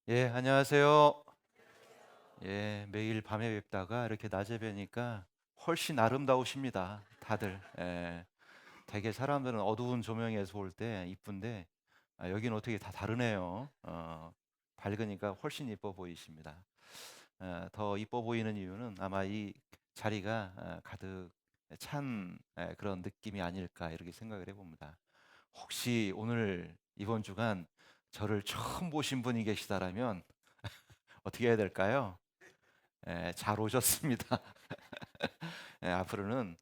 예, 안녕하세요. 예, 매일 밤에 뵙다가 이렇게 낮에 뵈니까 훨씬 아름다우십니다. 다들. 예, 되게 사람들은 어두운 조명에서 올 때 이쁜데 여기는 어떻게 다 다르네요. 밝으니까 훨씬 이뻐 보이십니다. 더 이뻐 보이는 이유는 아마 이 자리가 가득 찬 그런 느낌이 아닐까 이렇게 생각을 해봅니다. 혹시 오늘 이번 주간 저를 처음 보신 분이 계시다라면 어떻게 해야 될까요? 잘 오셨습니다. 앞으로는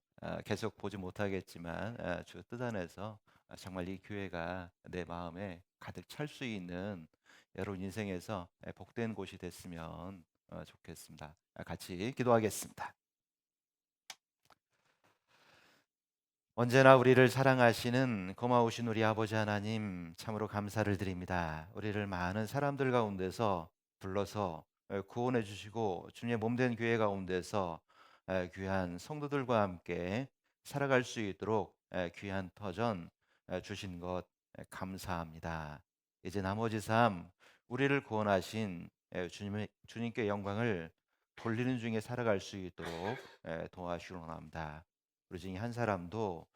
계속 보지 못하겠지만 주 뜻 안에서 정말 이 교회가 내 마음에 가득 찰 수 있는 여러분 인생에서 복된 곳이 됐으면 좋겠습니다. 같이 기도하겠습니다. 언제나 우리를 사랑하시는 고마우신 우리 아버지 하나님 참으로 감사를 드립니다. 우리를 많은 사람들 가운데서 불러서 구원해 주시고 주님의 몸된 교회 가운데서 귀한 성도들과 함께 살아갈 수 있도록 귀한 터전 주신 것 감사합니다. 이제 나머지 삶 우리를 구원하신 주님께 영광을 돌리는 중에 살아갈 수 있도록 도와주시옵나이다. 우리 중에 한 사람도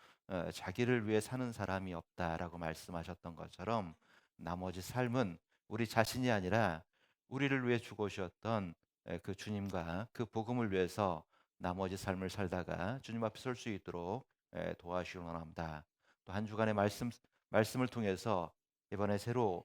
자기를 위해 사는 사람이 없다라고 말씀하셨던 것처럼 나머지 삶은 우리 자신이 아니라 우리를 위해 죽으셨던 그 주님과 그 복음을 위해서 나머지 삶을 살다가 주님 앞에 설 수 있도록 도와주시옵나이다. 또 한 주간의 말씀을 통해서 이번에 새로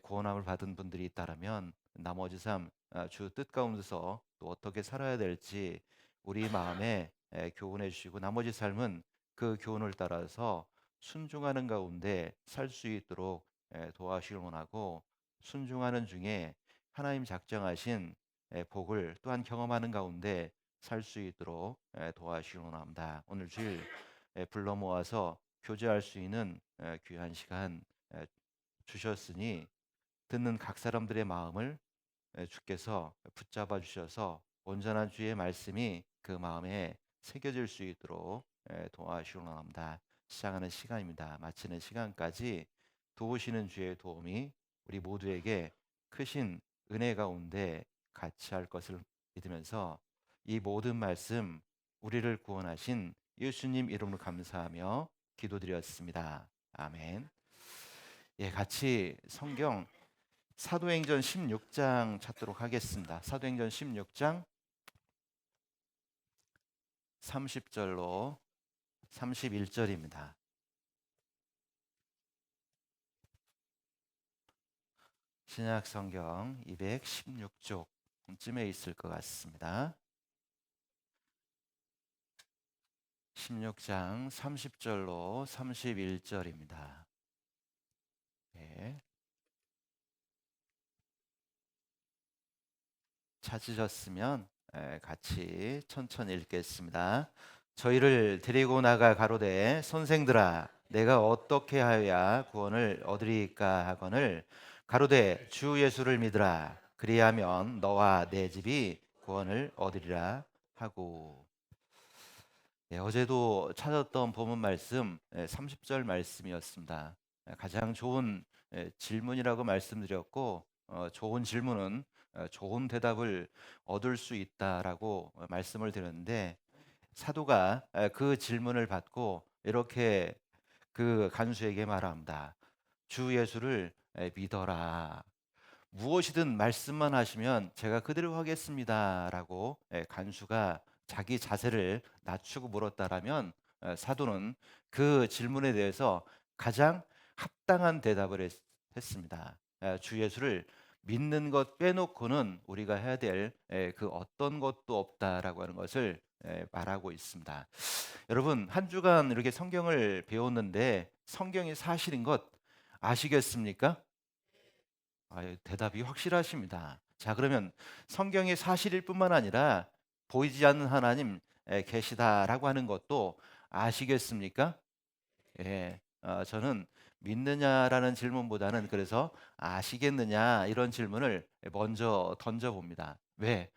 구원함을 받은 분들이 있다라면 나머지 삶 주 뜻 가운데서 또 어떻게 살아야 될지 우리 마음에 교훈해 주시고 나머지 삶은 그 교훈을 따라서 순종하는 가운데 살 수 있도록 도와주시길 원하고 순종하는 중에 하나님 작정하신 복을 또한 경험하는 가운데 살 수 있도록 도와주시길 원합니다. 오늘 주일 불러 모아서 교제할 수 있는 귀한 시간 주셨으니 듣는 각 사람들의 마음을 주께서 붙잡아 주셔서 온전한 주의 말씀이 그 마음에 새겨질 수 있도록 도와주시옵나이다. 시작하는 시간입니다. 마치는 시간까지 도우시는 주의 도움이 우리 모두에게 크신 은혜 가운데 같이 할 것을 믿으면서 이 모든 말씀 우리를 구원하신 예수님 이름으로 감사하며 기도드렸습니다. 아멘. 예, 같이 성경 사도행전 16장 찾도록 하겠습니다. 사도행전 16장 30절로 31절입니다. 신약 성경 216쪽쯤에 있을 것 같습니다. 16장 30절로 31절입니다. 네, 찾으셨으면 같이 천천히 읽겠습니다. 저희를 데리고 나가 가로되 선생들아 내가 어떻게 하여야 구원을 얻으리까 하거늘 가로되 주 예수를 믿으라 그리하면 너와 내 집이 구원을 얻으리라 하고. 어제도 찾았던 본문 말씀 30절 말씀이었습니다. 가장 좋은 질문이라고 말씀드렸고 좋은 질문은 좋은 대답을 얻을 수 있다라고 말씀을 드렸는데 사도가 그 질문을 받고 이렇게 그 간수에게 말합니다. 주 예수를 믿어라. 무엇이든 말씀만 하시면 제가 그대로 하겠습니다라고 간수가 자기 자세를 낮추고 물었다라면 사도는 그 질문에 대해서 가장 합당한 대답을 했습니다. 주 예수를 믿는 것 빼놓고는 우리가 해야 될 그 어떤 것도 없다라고 하는 것을 말하고 있습니다. 여러분 한 주간 이렇게 성경을 배웠는데 성경이 사실인 것 아시겠습니까? 대답이 확실하십니다. 자, 그러면 성경이 사실일 뿐만 아니라 보이지 않는 하나님 계시다라고 하는 것도 아시겠습니까? 예, 저는 믿느냐라는 질문보다는 그래서 아시겠느냐 이런 질문을 먼저 던져봅니다. 왜?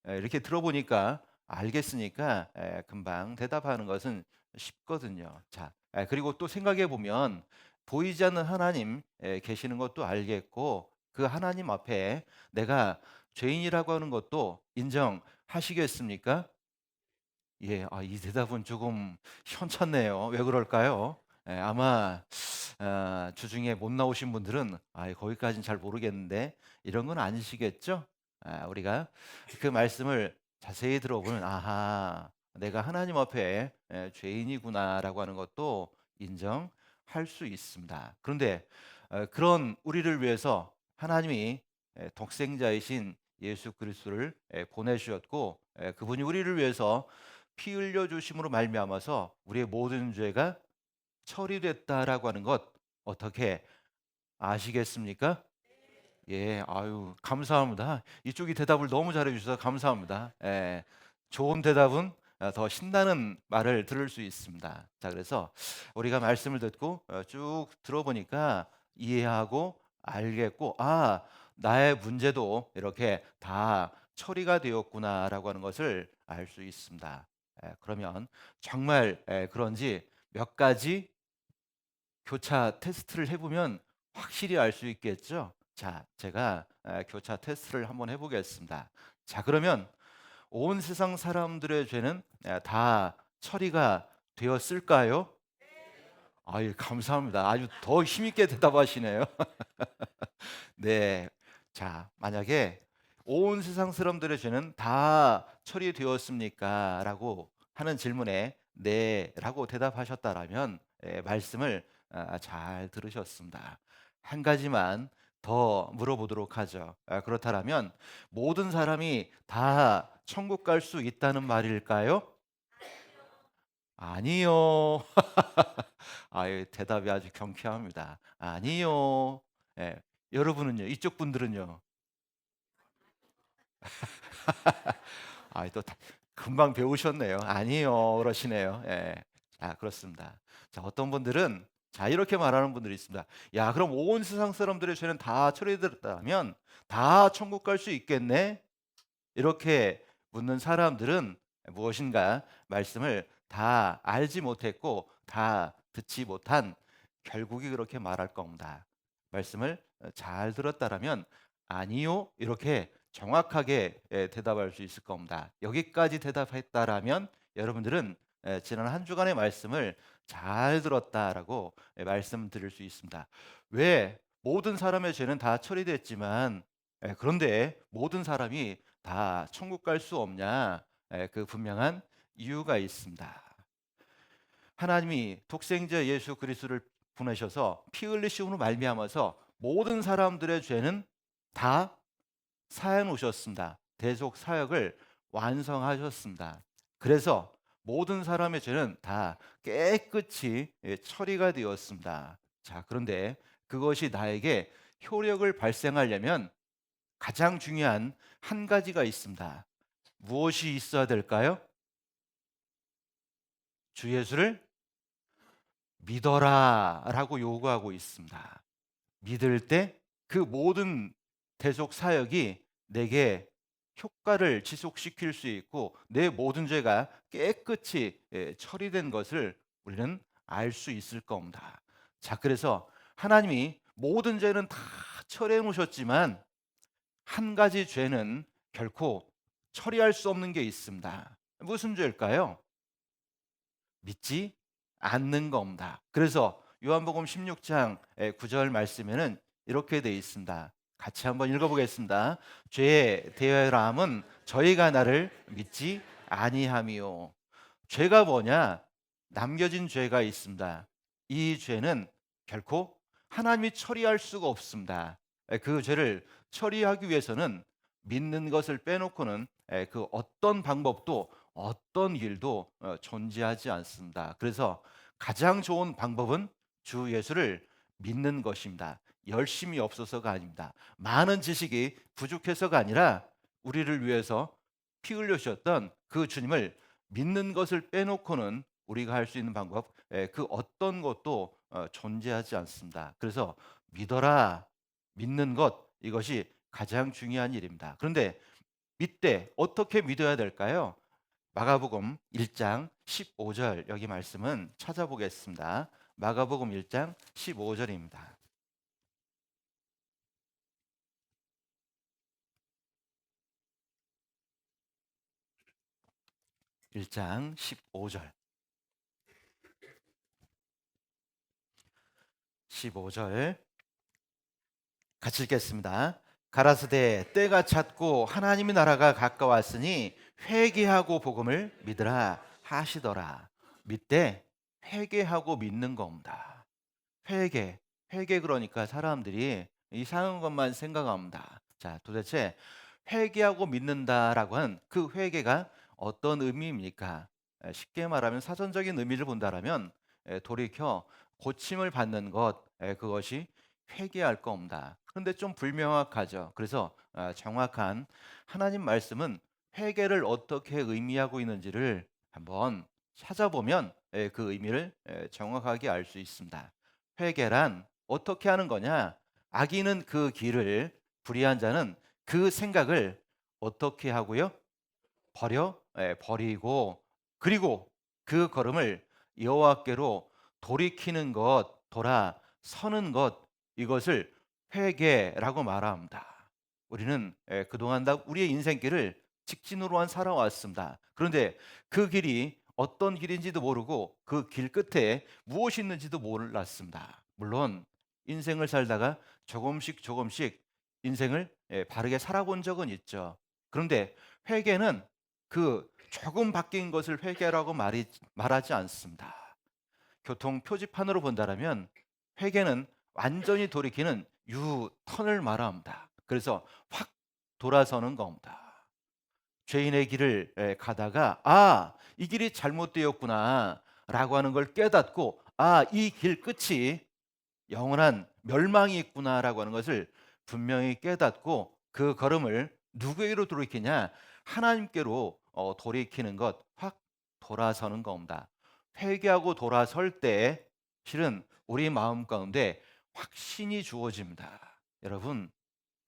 이렇게 들어보니까 알겠으니까 금방 대답하는 것은 쉽거든요. 자, 그리고 또 생각해 보면 보이지 않는 하나님 계시는 것도 알겠고 그 하나님 앞에 내가 죄인이라고 하는 것도 인정하시겠습니까? 예, 이 대답은 조금 현찮네요. 왜 그럴까요? 예, 아마 주중에 못 나오신 분들은 거기까지는 잘 모르겠는데 이런 건 아니시겠죠? 우리가 그 말씀을 자세히 들어보면 아하, 내가 하나님 앞에 죄인이구나라고 하는 것도 인정할 수 있습니다. 그런데 그런 우리를 위해서 하나님이 독생자이신 예수 그리스도를 보내주셨고, 그분이 우리를 위해서 피 흘려 주심으로 말미암아서 우리의 모든 죄가 처리됐다라고 하는 것 어떻게 아시겠습니까? 예, 아유, 감사합니다. 이쪽이 대답을 너무 잘해 주셔서 감사합니다. 예, 좋은 대답은 더 신나는 말을 들을 수 있습니다. 자, 그래서 우리가 말씀을 듣고 쭉 들어보니까 이해하고 알겠고, 나의 문제도 이렇게 다 처리가 되었구나라고 하는 것을 알 수 있습니다. 그러면 정말 그런지 몇 가지 교차 테스트를 해보면 확실히 알 수 있겠죠. 자, 제가 교차 테스트를 한번 해보겠습니다. 자, 그러면 온 세상 사람들의 죄는 다 처리가 되었을까요? 아유, 감사합니다. 아주 더 힘있게 대답하시네요. 네. 자, 만약에 온 세상 사람들의 죄는 다 처리되었습니까? 라고 하는 질문에 네라고 대답하셨다라면 말씀을 잘 들으셨습니다. 한 가지만 더 물어보도록 하죠. 그렇다면 모든 사람이 다 천국 갈 수 있다는 말일까요? 아니요. 대답이 아주 경쾌합니다. 아니요. 예, 여러분은요? 이쪽 분들은요? 또 금방 배우셨네요. 아니요, 그러시네요. 예. 그렇습니다. 자, 어떤 분들은 자 이렇게 말하는 분들이 있습니다. 야, 그럼 온 세상 사람들의 죄는 다 처리됐다면 다 천국 갈 수 있겠네? 이렇게 묻는 사람들은 무엇인가 말씀을 다 알지 못했고 다 듣지 못한 결국이 그렇게 말할 겁니다. 말씀을 잘 들었다라면 아니요 이렇게 정확하게 대답할 수 있을 겁니다. 여기까지 대답했다라면 여러분들은 지난 한 주간의 말씀을 잘 들었다라고 말씀드릴 수 있습니다. 왜 모든 사람의 죄는 다 처리됐지만 그런데 모든 사람이 다 천국 갈 수 없냐? 그 분명한 이유가 있습니다. 하나님이 독생자 예수 그리스도를 보내셔서 피 흘리심으로 말미암아서 모든 사람들의 죄는 다 사해 놓으셨습니다. 대속 사역을 완성하셨습니다. 그래서 모든 사람의 죄는 다 깨끗이 처리가 되었습니다. 자, 그런데 그것이 나에게 효력을 발생하려면 가장 중요한 한 가지가 있습니다. 무엇이 있어야 될까요? 주 예수를 믿어라라고 요구하고 있습니다. 믿을 때 그 모든 대속 사역이 내게 효과를 지속시킬 수 있고 내 모든 죄가 깨끗이 처리된 것을 우리는 알 수 있을 겁니다. 자, 그래서 하나님이 모든 죄는 다 처리해 놓으셨지만 한 가지 죄는 결코 처리할 수 없는 게 있습니다. 무슨 죄일까요? 믿지 않는 겁니다. 그래서 요한복음 16장 9절 말씀에는 이렇게 되어 있습니다. 같이 한번 읽어보겠습니다. 죄의 대여함은 저희가 나를 믿지 아니함이요. 죄가 뭐냐? 남겨진 죄가 있습니다. 이 죄는 결코 하나님이 처리할 수가 없습니다. 그 죄를 처리하기 위해서는 믿는 것을 빼놓고는 그 어떤 방법도 어떤 일도 존재하지 않습니다. 그래서 가장 좋은 방법은 주 예수를 믿는 것입니다. 열심이 없어서가 아닙니다. 많은 지식이 부족해서가 아니라 우리를 위해서 피 흘려 주셨던 그 주님을 믿는 것을 빼놓고는 우리가 할 수 있는 방법 그 어떤 것도 존재하지 않습니다. 그래서 믿어라, 믿는 것 이것이 가장 중요한 일입니다. 그런데 믿되 어떻게 믿어야 될까요? 마가복음 1장 15절 여기 말씀은 찾아보겠습니다. 마가복음 1장 15절입니다. 1장 15절. 15절 같이 읽겠습니다. 가라사대 때가 찼고 하나님의 나라가 가까웠으니 회개하고 복음을 믿으라 하시더라. 믿되 회개하고 믿는 겁니다. 회개 그러니까 사람들이 이상한 것만 생각합니다. 자, 도대체 회개하고 믿는다라고 하는 그 회개가 어떤 의미입니까? 쉽게 말하면 사전적인 의미를 본다라면 돌이켜 고침을 받는 것, 그것이 회개할 겁니다. 그런데 좀 불명확하죠. 그래서 정확한 하나님 말씀은 회개를 어떻게 의미하고 있는지를 한번 찾아보면 그 의미를 정확하게 알 수 있습니다. 회개란 어떻게 하는 거냐? 악인은 그 길을, 불의한 자는 그 생각을 어떻게 하고요? 버리고, 그리고 그 걸음을 여호와께로 돌이키는 것, 돌아서는 것, 이것을 회개라고 말합니다. 우리는 그동안 다 우리의 인생길을 직진으로만 살아왔습니다. 그런데 그 길이 어떤 길인지도 모르고 그 길 끝에 무엇이 있는지도 몰랐습니다. 물론 인생을 살다가 조금씩 인생을 바르게 살아본 적은 있죠. 그런데 회개는 그 조금 바뀐 것을 회개라고 말하지 않습니다. 교통 표지판으로 본다면 회개는 완전히 돌이키는 유턴을 말합니다. 그래서 확 돌아서는 겁니다. 죄인의 길을 가다가 이 길이 잘못되었구나 라고 하는 걸 깨닫고 이 길 끝이 영원한 멸망이 있구나라고 하는 것을 분명히 깨닫고 그 걸음을 누구에게로 돌이키냐? 하나님께로 돌이키는 것, 확 돌아서는 겁니다. 회개하고 돌아설 때 실은 우리 마음 가운데 확신이 주어집니다. 여러분,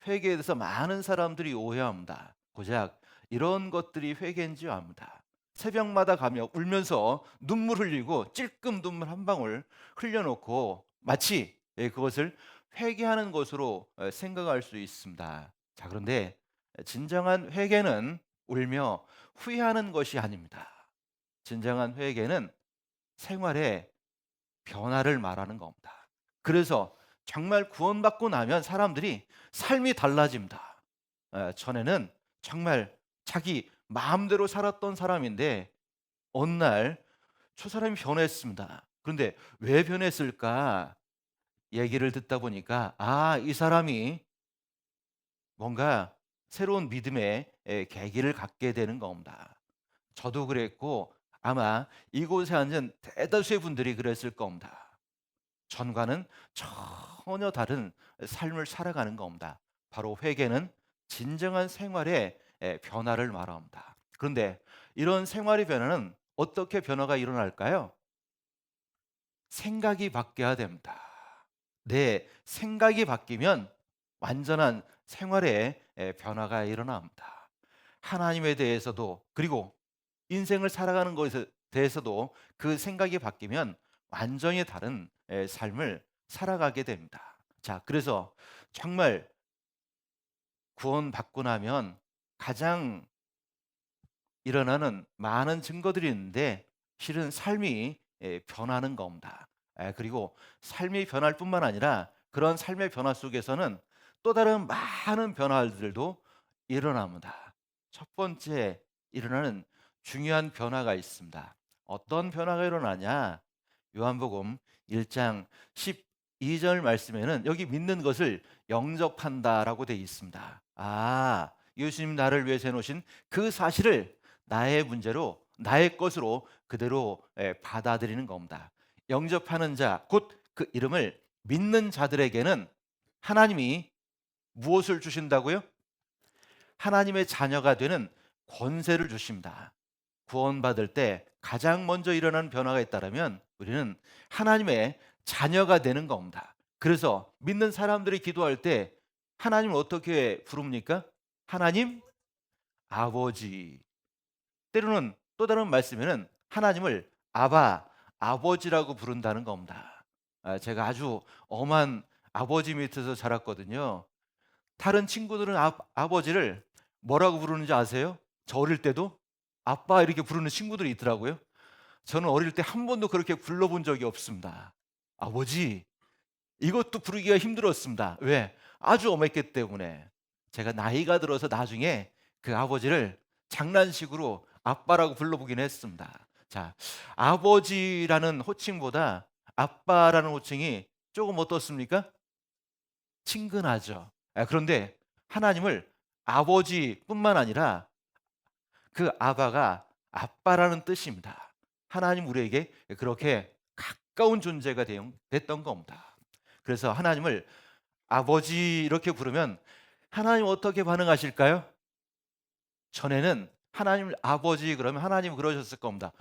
회개에 대해서 많은 사람들이 오해합니다. 고작 이런 것들이 회개인 줄 압니다. 새벽마다 가며 울면서 눈물 흘리고 찔끔 눈물 한 방울 흘려놓고 마치 그것을 회개하는 것으로 생각할 수 있습니다. 자, 그런데 진정한 회개는 울며 후회하는 것이 아닙니다. 진정한 회개는 생활의 변화를 말하는 겁니다. 그래서 정말 구원받고 나면 사람들이 삶이 달라집니다. 전에는 정말 자기 마음대로 살았던 사람인데 어느 날 저 사람이 변했습니다. 그런데 왜 변했을까? 얘기를 듣다 보니까 이 사람이 뭔가 새로운 믿음의 계기를 갖게 되는 겁니다. 저도 그랬고 아마 이곳에 앉은 대다수의 분들이 그랬을 겁니다. 전과는 전혀 다른 삶을 살아가는 겁니다. 바로 회개는 진정한 생활의 변화를 말합니다. 그런데 이런 생활의 변화는 어떻게 변화가 일어날까요? 생각이 바뀌어야 됩니다. 내 생각이 바뀌면 완전한 생활의 변화가 일어납니다. 하나님에 대해서도 그리고 인생을 살아가는 것에 대해서도 그 생각이 바뀌면 완전히 다른 삶을 살아가게 됩니다. 자, 그래서 정말 구원받고 나면 가장 일어나는 많은 증거들이 있는데 실은 삶이 변하는 겁니다. 그리고 삶이 변할 뿐만 아니라 그런 삶의 변화 속에서는 또 다른 많은 변화들도 일어납니다. 첫 번째 일어나는 중요한 변화가 있습니다. 어떤 변화가 일어나냐? 요한복음 1장 12절 말씀에는 여기 믿는 것을 영접한다라고 되어 있습니다. 예수님 나를 위해서 해놓으신 그 사실을 나의 문제로 나의 것으로 그대로 받아들이는 겁니다. 영접하는 자, 곧 그 이름을 믿는 자들에게는 하나님이 무엇을 주신다고요? 하나님의 자녀가 되는 권세를 주십니다. 구원받을 때 가장 먼저 일어나는 변화가 있다면 우리는 하나님의 자녀가 되는 겁니다. 그래서 믿는 사람들이 기도할 때 하나님을 어떻게 부릅니까? 하나님 아버지. 때로는 또 다른 말씀에는 하나님을 아버지라고 부른다는 겁니다. 제가 아주 엄한 아버지 밑에서 자랐거든요. 다른 친구들은 아버지를 뭐라고 부르는지 아세요? 저 어릴 때도 아빠 이렇게 부르는 친구들이 있더라고요. 저는 어릴 때 한 번도 그렇게 불러본 적이 없습니다. 아버지, 이것도 부르기가 힘들었습니다. 왜? 아주 엄했기 때문에. 제가 나이가 들어서 나중에 그 아버지를 장난식으로 아빠라고 불러보긴 했습니다. 자, 아버지라는 호칭보다 아빠라는 호칭이 조금 어떻습니까? 친근하죠. 그런데 하나님을 아버지뿐만 아니라 그 아바가 아빠라는 뜻입니다. 하나님 우리에게 그렇게 가까운 존재가 됐던 겁니다. 그래서 하나님을 아버지 이렇게 부르면 하나님 어떻게 반응하실까요? 전에는 하나님을 아버지 그러면 하나님 그러셨을 겁니다.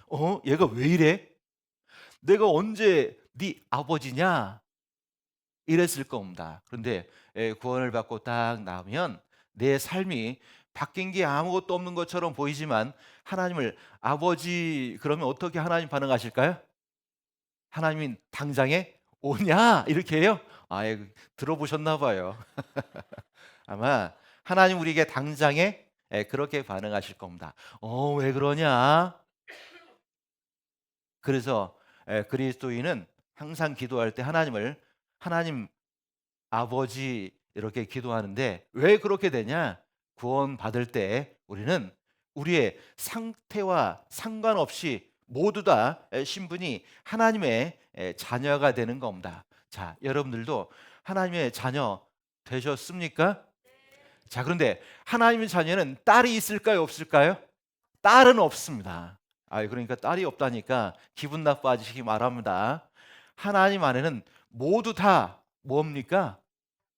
얘가 왜 이래? 내가 언제 네 아버지냐? 이랬을 겁니다. 그런데 구원을 받고 딱 나오면 내 삶이 바뀐 게 아무것도 없는 것처럼 보이지만 하나님을 아버지 그러면 어떻게 하나님 반응하실까요? 하나님이 당장에 오냐 이렇게 해요. 들어보셨나 봐요. 아마 하나님 우리에게 당장에 그렇게 반응하실 겁니다. 왜 그러냐? 그래서 그리스도인은 항상 기도할 때 하나님 아버지 이렇게 기도하는데 왜 그렇게 되냐? 구원 받을 때 우리는 우리의 상태와 상관없이 모두 다 신분이 하나님의 자녀가 되는 겁니다. 자, 여러분들도 하나님의 자녀 되셨습니까? 자, 그런데 하나님의 자녀는 딸이 있을까요, 없을까요? 딸은 없습니다. 그러니까 딸이 없다니까 기분 나빠지시기 바랍니다. 하나님 안에는 모두 다 뭡니까?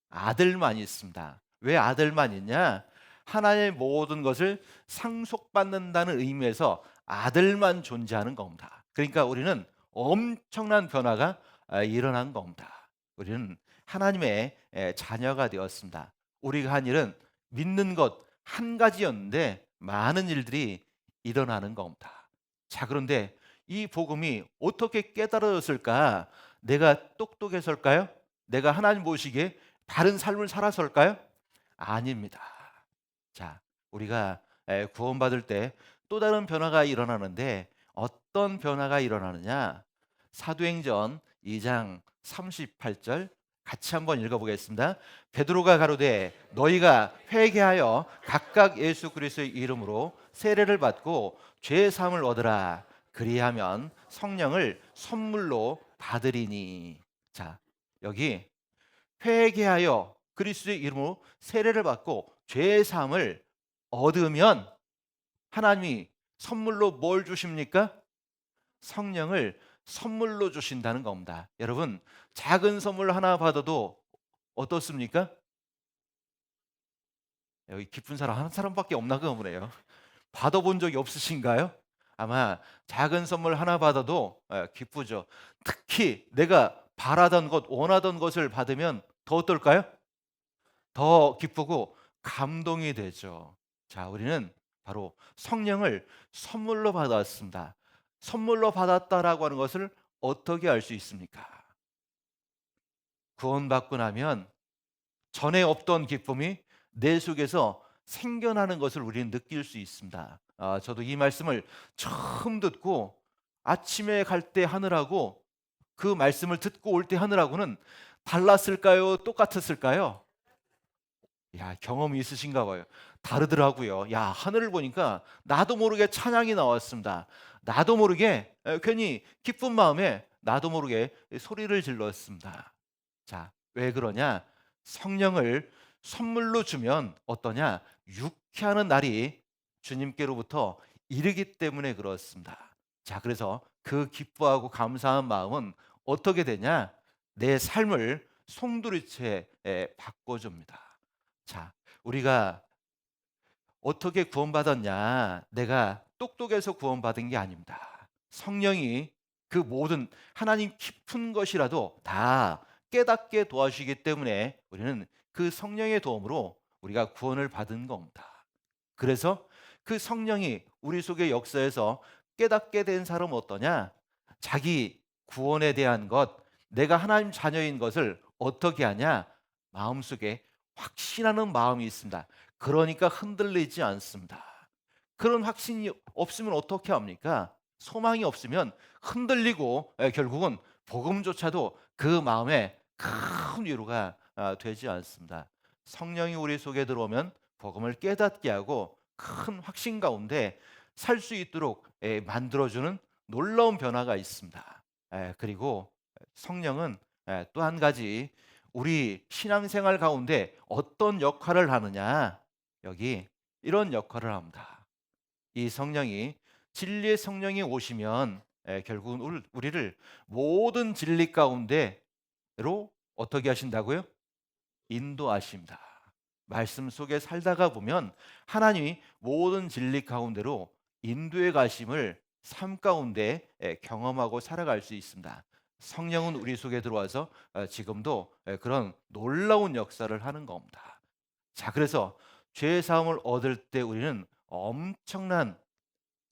아들만 있습니다. 왜 아들만 있냐? 하나님의 모든 것을 상속받는다는 의미에서 아들만 존재하는 겁니다. 그러니까 우리는 엄청난 변화가 일어난 겁니다. 우리는 하나님의 자녀가 되었습니다. 우리가 한 일은 믿는 것 한 가지였는데 많은 일들이 일어나는 겁니다. 자, 그런데 이 복음이 어떻게 깨달아졌을까? 내가 똑똑해서일까요? 내가 하나님 보시기에 다른 삶을 살아서일까요? 아닙니다. 자, 우리가 구원받을 때 또 다른 변화가 일어나는데 어떤 변화가 일어나느냐? 사도행전 2장 38절 같이 한번 읽어보겠습니다. 베드로가 가로되 너희가 회개하여 각각 예수 그리스도의 이름으로 세례를 받고 죄 사함을 얻으라. 그리하면 성령을 선물로 받으리니. 자, 여기 회개하여 그리스도의 이름으로 세례를 받고 죄 사함을 얻으면 하나님이 선물로 뭘 주십니까? 성령을 선물로 주신다는 겁니다. 여러분, 작은 선물 하나 받아도 어떻습니까? 여기 기쁜 사람 한 사람밖에 없나 보네요. 받아본 적이 없으신가요? 아마 작은 선물 하나 받아도 기쁘죠. 특히 내가 바라던 것, 원하던 것을 받으면 더 어떨까요? 더 기쁘고 감동이 되죠. 자, 우리는 바로 성령을 선물로 받았습니다. 선물로 받았다라고 하는 것을 어떻게 알 수 있습니까? 구원받고 나면 전에 없던 기쁨이 내 속에서 생겨나는 것을 우리는 느낄 수 있습니다. 저도 이 말씀을 처음 듣고 아침에 갈 때 하늘하고 그 말씀을 듣고 올 때 하늘하고는 달랐을까요? 똑같았을까요? 경험이 있으신가 봐요. 다르더라고요. 하늘을 보니까 나도 모르게 찬양이 나왔습니다. 나도 모르게 괜히 기쁜 마음에 나도 모르게 소리를 질렀습니다. 자, 왜 그러냐? 성령을 선물로 주면 어떠냐? 유쾌하는 날이 주님께로부터 이르기 때문에 그렇습니다. 자, 그래서 그 기뻐하고 감사한 마음은 어떻게 되냐? 내 삶을 송두리째 바꿔줍니다. 자, 우리가 어떻게 구원받았냐? 내가 똑똑해서 구원받은 게 아닙니다. 성령이 그 모든 하나님 깊은 것이라도 다 깨닫게 도와주시기 때문에 우리는 그 성령의 도움으로 우리가 구원을 받은 겁니다. 그래서 그 성령이 우리 속의 역사에서 깨닫게 된 사람은 어떠냐? 자기 구원에 대한 것, 내가 하나님 자녀인 것을 어떻게 하냐? 마음속에 확신하는 마음이 있습니다. 그러니까 흔들리지 않습니다. 그런 확신이 없으면 어떻게 합니까? 소망이 없으면 흔들리고 결국은 복음조차도 그 마음에 큰 위로가 되지 않습니다. 성령이 우리 속에 들어오면 복음을 깨닫게 하고 큰 확신 가운데 살 수 있도록 만들어주는 놀라운 변화가 있습니다. 그리고 성령은 또 한 가지 우리 신앙생활 가운데 어떤 역할을 하느냐, 여기 이런 역할을 합니다. 이 성령이 진리의 성령이 오시면 결국은 우리를 모든 진리 가운데로 어떻게 하신다고요? 인도하십니다. 말씀 속에 살다가 보면 하나님이 모든 진리 가운데로 인도해 가심을 삶 가운데 경험하고 살아갈 수 있습니다. 성령은 우리 속에 들어와서 지금도 그런 놀라운 역사를 하는 겁니다. 자, 그래서 죄 사함을 얻을 때 우리는 엄청난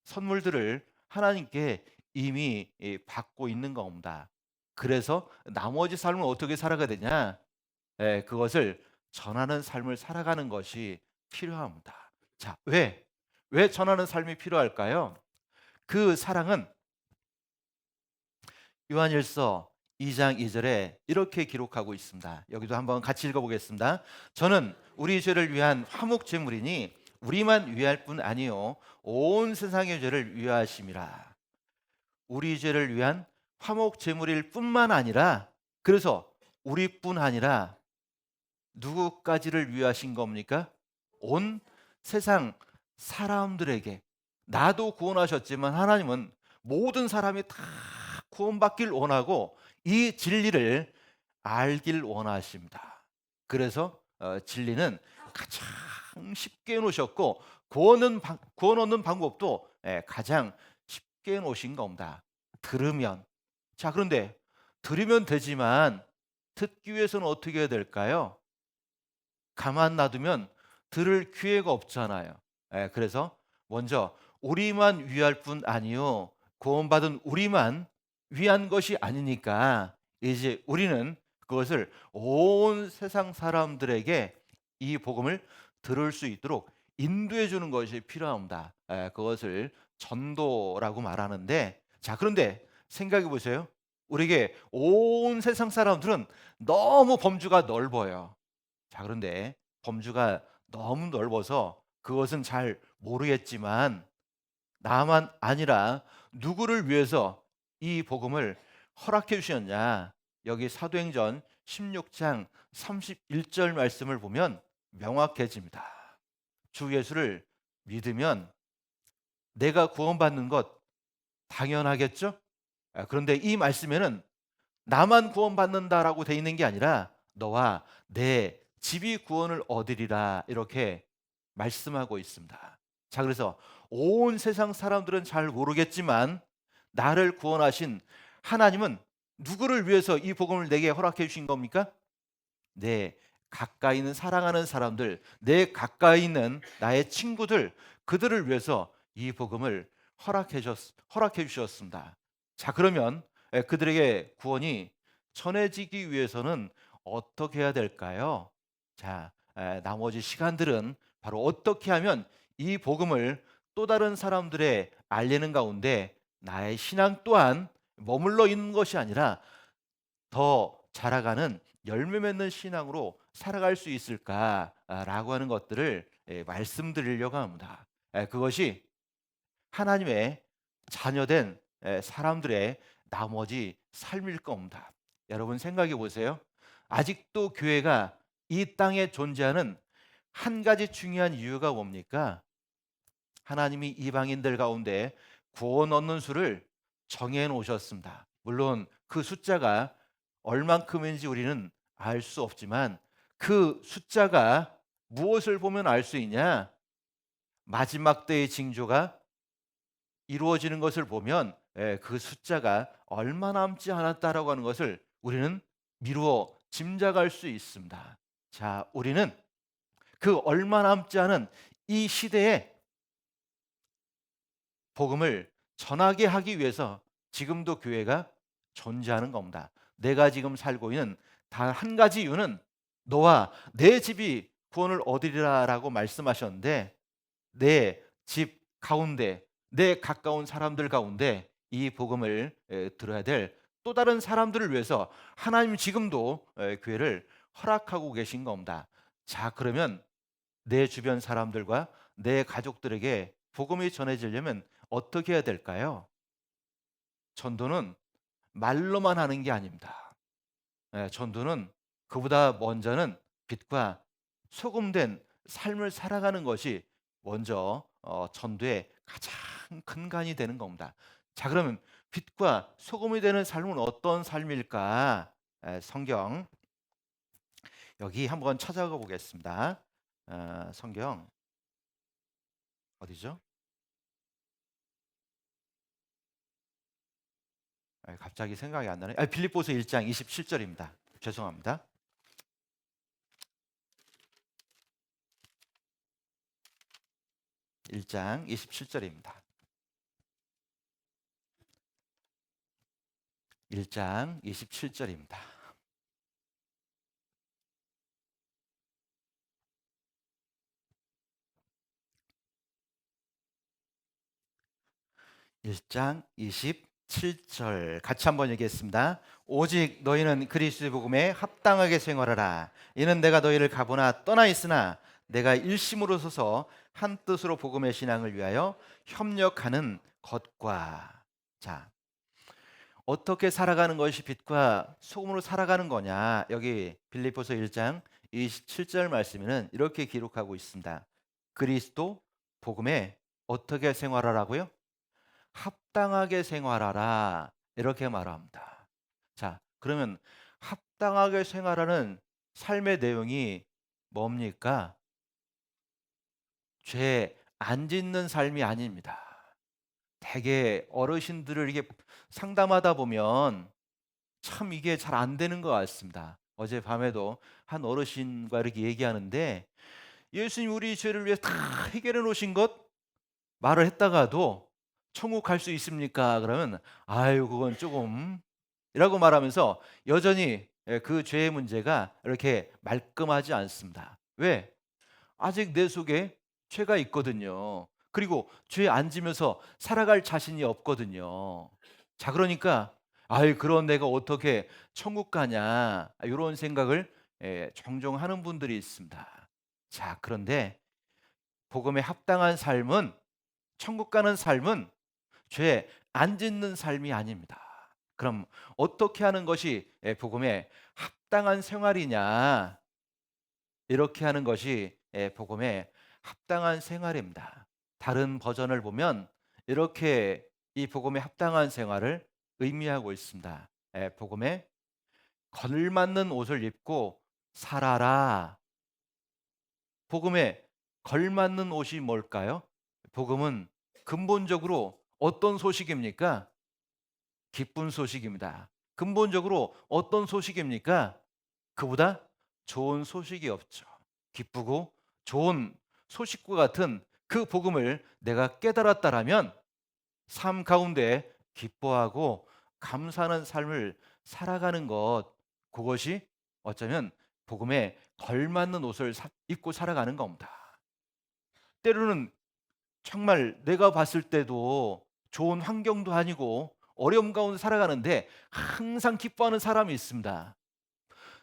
선물들을 하나님께 이미 받고 있는 겁니다. 그래서 나머지 삶을 어떻게 살아가야 되냐? 그것을 전하는 삶을 살아가는 것이 필요합니다. 자, 왜 전하는 삶이 필요할까요? 그 사랑은 요한일서 2장 2절에 이렇게 기록하고 있습니다. 여기도 한번 같이 읽어보겠습니다. 저는 우리 죄를 위한 화목 제물이니 우리만 위할 뿐 아니요 온 세상의 죄를 위하심이라. 우리 죄를 위한 화목 제물일 뿐만 아니라, 그래서 우리뿐 아니라 누구까지를 위하신 겁니까? 온 세상 사람들에게. 나도 구원하셨지만 하나님은 모든 사람이 다 구원받길 원하고 이 진리를 알길 원하십니다. 그래서 진리는 가장 쉽게 놓으셨고 구원 얻는 방법도 가장 쉽게 놓으신 겁니다. 들으면. 자, 그런데 들으면 되지만 듣기 위해서는 어떻게 해야 될까요? 가만 놔두면 들을 기회가 없잖아요. 그래서 먼저 우리만 위할 뿐 아니요 구원받은 우리만 위한 것이 아니니까 이제 우리는 그것을 온 세상 사람들에게 이 복음을 들을 수 있도록 인도해 주는 것이 필요합니다. 그것을 전도라고 말하는데, 자, 그런데 생각해 보세요. 우리에게 온 세상 사람들은 너무 범주가 넓어요. 자, 그런데 범주가 너무 넓어서 그것은 잘 모르겠지만 나만 아니라 누구를 위해서 이 복음을 허락해 주셨냐? 여기 사도행전 16장 31절 말씀을 보면 명확해집니다. 주 예수를 믿으면 내가 구원받는 것 당연하겠죠? 그런데 이 말씀에는 나만 구원받는다라고 돼 있는 게 아니라 너와 내 집이 구원을 얻으리라 이렇게 말씀하고 있습니다. 자, 그래서 온 세상 사람들은 잘 모르겠지만 나를 구원하신 하나님은 누구를 위해서 이 복음을 내게 허락해 주신 겁니까? 내 가까이 있는 사랑하는 사람들, 내 가까이 있는 나의 친구들, 그들을 위해서 이 복음을 허락해 주셨습니다. 자, 그러면 그들에게 구원이 전해지기 위해서는 어떻게 해야 될까요? 자, 나머지 시간들은 바로 어떻게 하면 이 복음을 또 다른 사람들에 알리는 가운데 나의 신앙 또한 머물러 있는 것이 아니라 더 자라가는 열매 맺는 신앙으로 살아갈 수 있을까라고 하는 것들을 말씀드리려고 합니다. 그것이 하나님의 자녀된 사람들의 나머지 삶일 겁니다. 여러분 생각해 보세요. 아직도 교회가 이 땅에 존재하는 한 가지 중요한 이유가 뭡니까? 하나님이 이방인들 가운데 구원 얻는 수를 정해 놓으셨습니다. 물론 그 숫자가 얼만큼인지 우리는 알 수 없지만 그 숫자가 무엇을 보면 알 수 있냐? 마지막 때의 징조가 이루어지는 것을 보면 그 숫자가 얼마 남지 않았다라고 하는 것을 우리는 미루어 짐작할 수 있습니다. 자, 우리는 그 얼마 남지 않은 이 시대에 복음을 전하게 하기 위해서 지금도 교회가 존재하는 겁니다. 내가 지금 살고 있는 단 한 가지 이유는 너와 내 집이 구원을 얻으리라라고 말씀하셨는데 내 집, 가운데, 내 가까운 사람들 가운데 이 복음을 들어야 될 또 다른 사람들을 위해서 하나님 지금도 교회를 허락하고 계신 겁니다. 자, 그러면 내 주변 사람들과 내 가족들에게 복음이 전해지려면 어떻게 해야 될까요? 전도는 말로만 하는 게 아닙니다. 전도는 그보다 먼저는 빛과 소금된 삶을 살아가는 것이 먼저 전도의 가장 큰 간이 되는 겁니다. 자, 그러면 빛과 소금이 되는 삶은 어떤 삶일까? 성경 여기 한번 찾아가 보겠습니다. 성경 어디죠? 갑자기 생각이 안 나네. 빌립보서 1장 27절입니다. 죄송합니다. 1장 27절입니다. 1장 27절입니다. 1장 27절 같이 한번 얘기했습니다. 오직 너희는 그리스도의 복음에 합당하게 생활하라. 이는 내가 너희를 가보나 떠나 있으나 내가 일심으로 서서 한 뜻으로 복음의 신앙을 위하여 협력하는 것과. 자, 어떻게 살아가는 것이 빛과 소금으로 살아가는 거냐? 여기 빌립보서 1장 27절 말씀에는 이렇게 기록하고 있습니다. 그리스도 복음에 어떻게 생활하라고요? 합당하게 생활하라. 이렇게 말합니다. 자, 그러면 합당하게 생활하는 삶의 내용이 뭡니까? 죄 안 짓는 삶이 아닙니다. 대개 어르신들을 이게 상담하다 보면 참 이게 잘 안 되는 것 같습니다. 어젯밤에도 한 어르신과 이렇게 얘기하는데 예수님 우리 죄를 위해 다 해결해 놓으신 것 말을 했다가도 천국 갈 수 있습니까? 그러면 아유 그건 조금 이라고 말하면서 여전히 그 죄의 문제가 이렇게 말끔하지 않습니다. 왜? 아직 내 속에 죄가 있거든요. 그리고 죄 안 지면서 살아갈 자신이 없거든요. 자, 그러니까 아이 그런 내가 어떻게 천국 가냐 이런 생각을 종종 하는 분들이 있습니다. 자, 그런데 복음에 합당한 삶은 천국 가는 삶은 죄 안 짓는 삶이 아닙니다. 그럼 어떻게 하는 것이 복음에 합당한 생활이냐? 이렇게 하는 것이 복음에 합당한 생활입니다. 다른 버전을 보면 이렇게 이 복음에 합당한 생활을 의미하고 있습니다. 복음에 걸맞는 옷을 입고 살아라. 복음에 걸맞는 옷이 뭘까요? 복음은 근본적으로 어떤 소식입니까? 기쁜 소식입니다. 근본적으로 어떤 소식입니까? 그보다 좋은 소식이 없죠. 기쁘고 좋은 소식과 같은 그 복음을 내가 깨달았다라면 삶 가운데 기뻐하고 감사하는 삶을 살아가는 것, 그것이 어쩌면 복음에 걸맞는 옷을 입고 살아가는 겁니다. 때로는 정말 내가 봤을 때도 좋은 환경도 아니고 어려움 가운데 살아가는데 항상 기뻐하는 사람이 있습니다.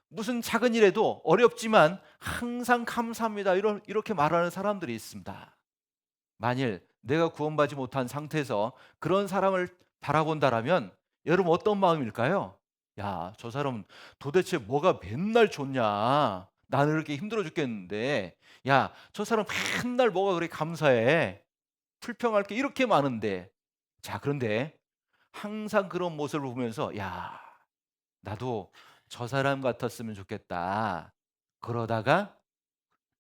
무슨 작은 일에도 어렵지만 항상 감사합니다. 이렇게 말하는 사람들이 있습니다. 만일 내가 구원받지 못한 상태에서 그런 사람을 바라본다라면 여러분 어떤 마음일까요? 야, 저 사람은 도대체 뭐가 맨날 좋냐? 나는 이렇게 힘들어 죽겠는데, 야, 저 사람 맨날 뭐가 그렇게 감사해? 불평할 게 이렇게 많은데. 자, 그런데 항상 그런 모습을 보면서, 야, 나도 저 사람 같았으면 좋겠다. 그러다가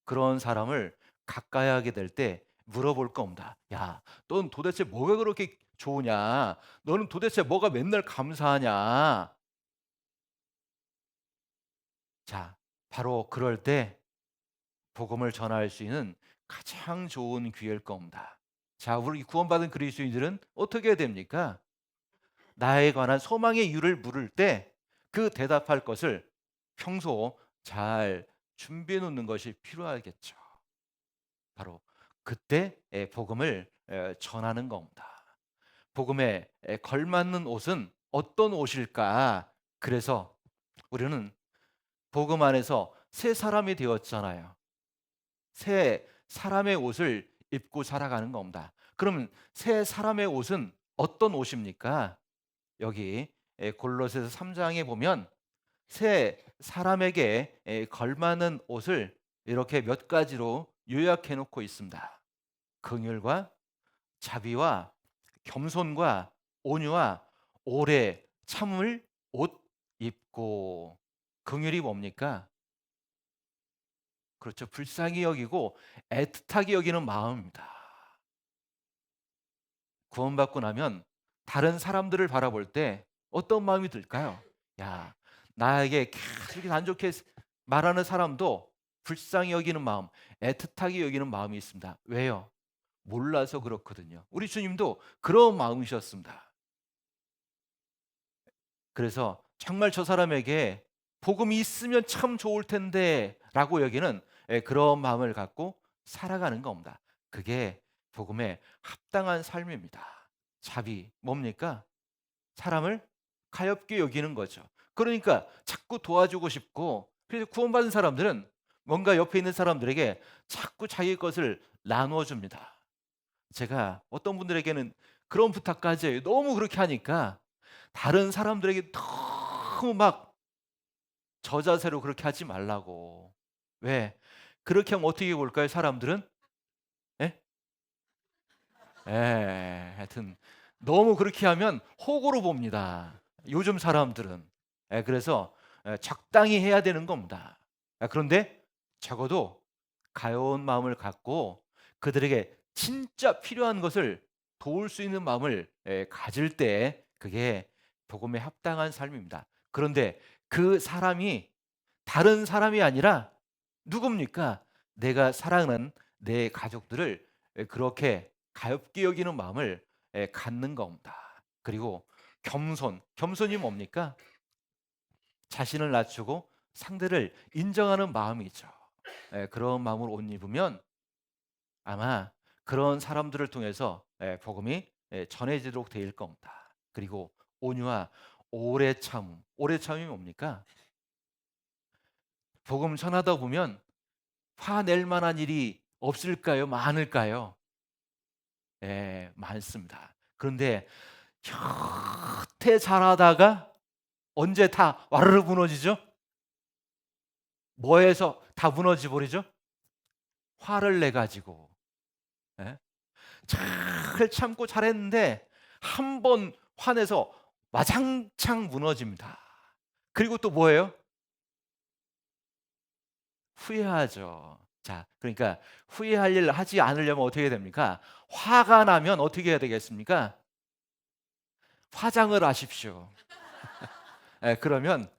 그런 사람을 가까이 하게 될 때 물어볼 겁니다. 야, 넌 도대체 뭐가 그렇게 좋으냐? 너는 도대체 뭐가 맨날 감사하냐? 자, 바로 그럴 때 복음을 전할 수 있는 가장 좋은 기회일 겁니다. 자, 우리 구원받은 그리스도인들은 어떻게 해야 됩니까? 나에 관한 소망의 이유를 물을 때 그 대답할 것을 평소 잘 준비해 놓는 것이 필요하겠죠. 바로 그때 복음을 전하는 겁니다. 복음에 걸맞는 옷은 어떤 옷일까? 그래서 우리는 복음 안에서 새 사람이 되었잖아요. 새 사람의 옷을 입고 살아가는 겁니다. 그러면 새 사람의 옷은 어떤 옷입니까? 여기 골로새서 3장에 보면 새 사람에게 걸맞는 옷을 이렇게 몇 가지로 요약해 놓고 있습니다. 긍휼과 자비와 겸손과 온유와 오래 참을 옷 입고. 긍휼이 뭡니까? 그렇죠. 불쌍히 여기고 애틋하게 여기는 마음입니다. 구원받고 나면 다른 사람들을 바라볼 때 어떤 마음이 들까요? 야, 나에게 계속 이렇게 안 좋게 말하는 사람도 불쌍히 여기는 마음, 애틋하게 여기는 마음이 있습니다. 왜요? 몰라서 그렇거든요. 우리 주님도 그런 마음이셨습니다. 그래서 정말 저 사람에게 복음이 있으면 참 좋을 텐데라고 여기는 그런 마음을 갖고 살아가는 겁니다. 그게 복음에 합당한 삶입니다. 자비 뭡니까? 사람을 가엾게 여기는 거죠. 그러니까 자꾸 도와주고 싶고, 그래서 구원받은 사람들은 뭔가 옆에 있는 사람들에게 자꾸 자기 것을 나누어 줍니다. 제가 어떤 분들에게는 그런 부탁까지 해요. 너무 그렇게 하니까 다른 사람들에게 너무 막 저자세로 그렇게 하지 말라고. 왜? 그렇게 하면 어떻게 볼까요, 사람들은? 예? 예, 하여튼 너무 그렇게 하면 호구로 봅니다. 요즘 사람들은. 그래서 적당히 해야 되는 겁니다. 그런데 적어도 가여운 마음을 갖고 그들에게 진짜 필요한 것을 도울 수 있는 마음을 가질 때 그게 복음에 합당한 삶입니다. 그런데 그 사람이 다른 사람이 아니라 누굽니까? 내가 사랑하는 내 가족들을 그렇게 가엾게 여기는 마음을 갖는 겁니다. 그리고 겸손이 뭡니까? 자신을 낮추고 상대를 인정하는 마음이죠. 그런 마음을 옷 입으면 아마 그런 사람들을 통해서 복음이 전해지도록 되일 겁니다. 그리고 온유와 오래 참이 뭡니까? 복음 전하다 보면 화낼 만한 일이 없을까요? 많을까요? 많습니다. 그런데 여태 잘하다가 언제 다 와르르 무너지죠? 뭐에서 다 무너져 버리죠? 화를 내 가지고. 예? 잘 참고 잘했는데 한 번 화내서 와장창 무너집니다. 그리고 또 뭐예요? 후회하죠. 자, 그러니까 후회할 일 하지 않으려면 어떻게 됩니까? 화가 나면 어떻게 해야 되겠습니까? 화장을 하십시오. 그러면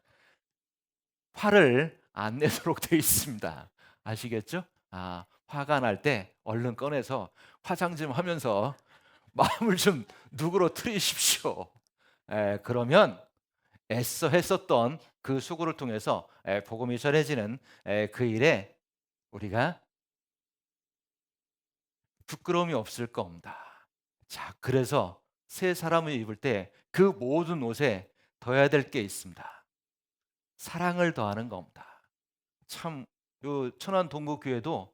화를 안 내도록 되어 있습니다. 아시겠죠? 화가 날 때 얼른 꺼내서 화장 좀 하면서 마음을 좀 누그러뜨리십시오. 그러면 애써 했었던 그 수고를 통해서 복음이 전해지는 그 일에 우리가 부끄러움이 없을 겁니다. 자, 그래서 새 사람을 입을 때 그 모든 옷에 더해야 될 게 있습니다. 사랑을 더하는 겁니다. 참, 요 천안 동국교회도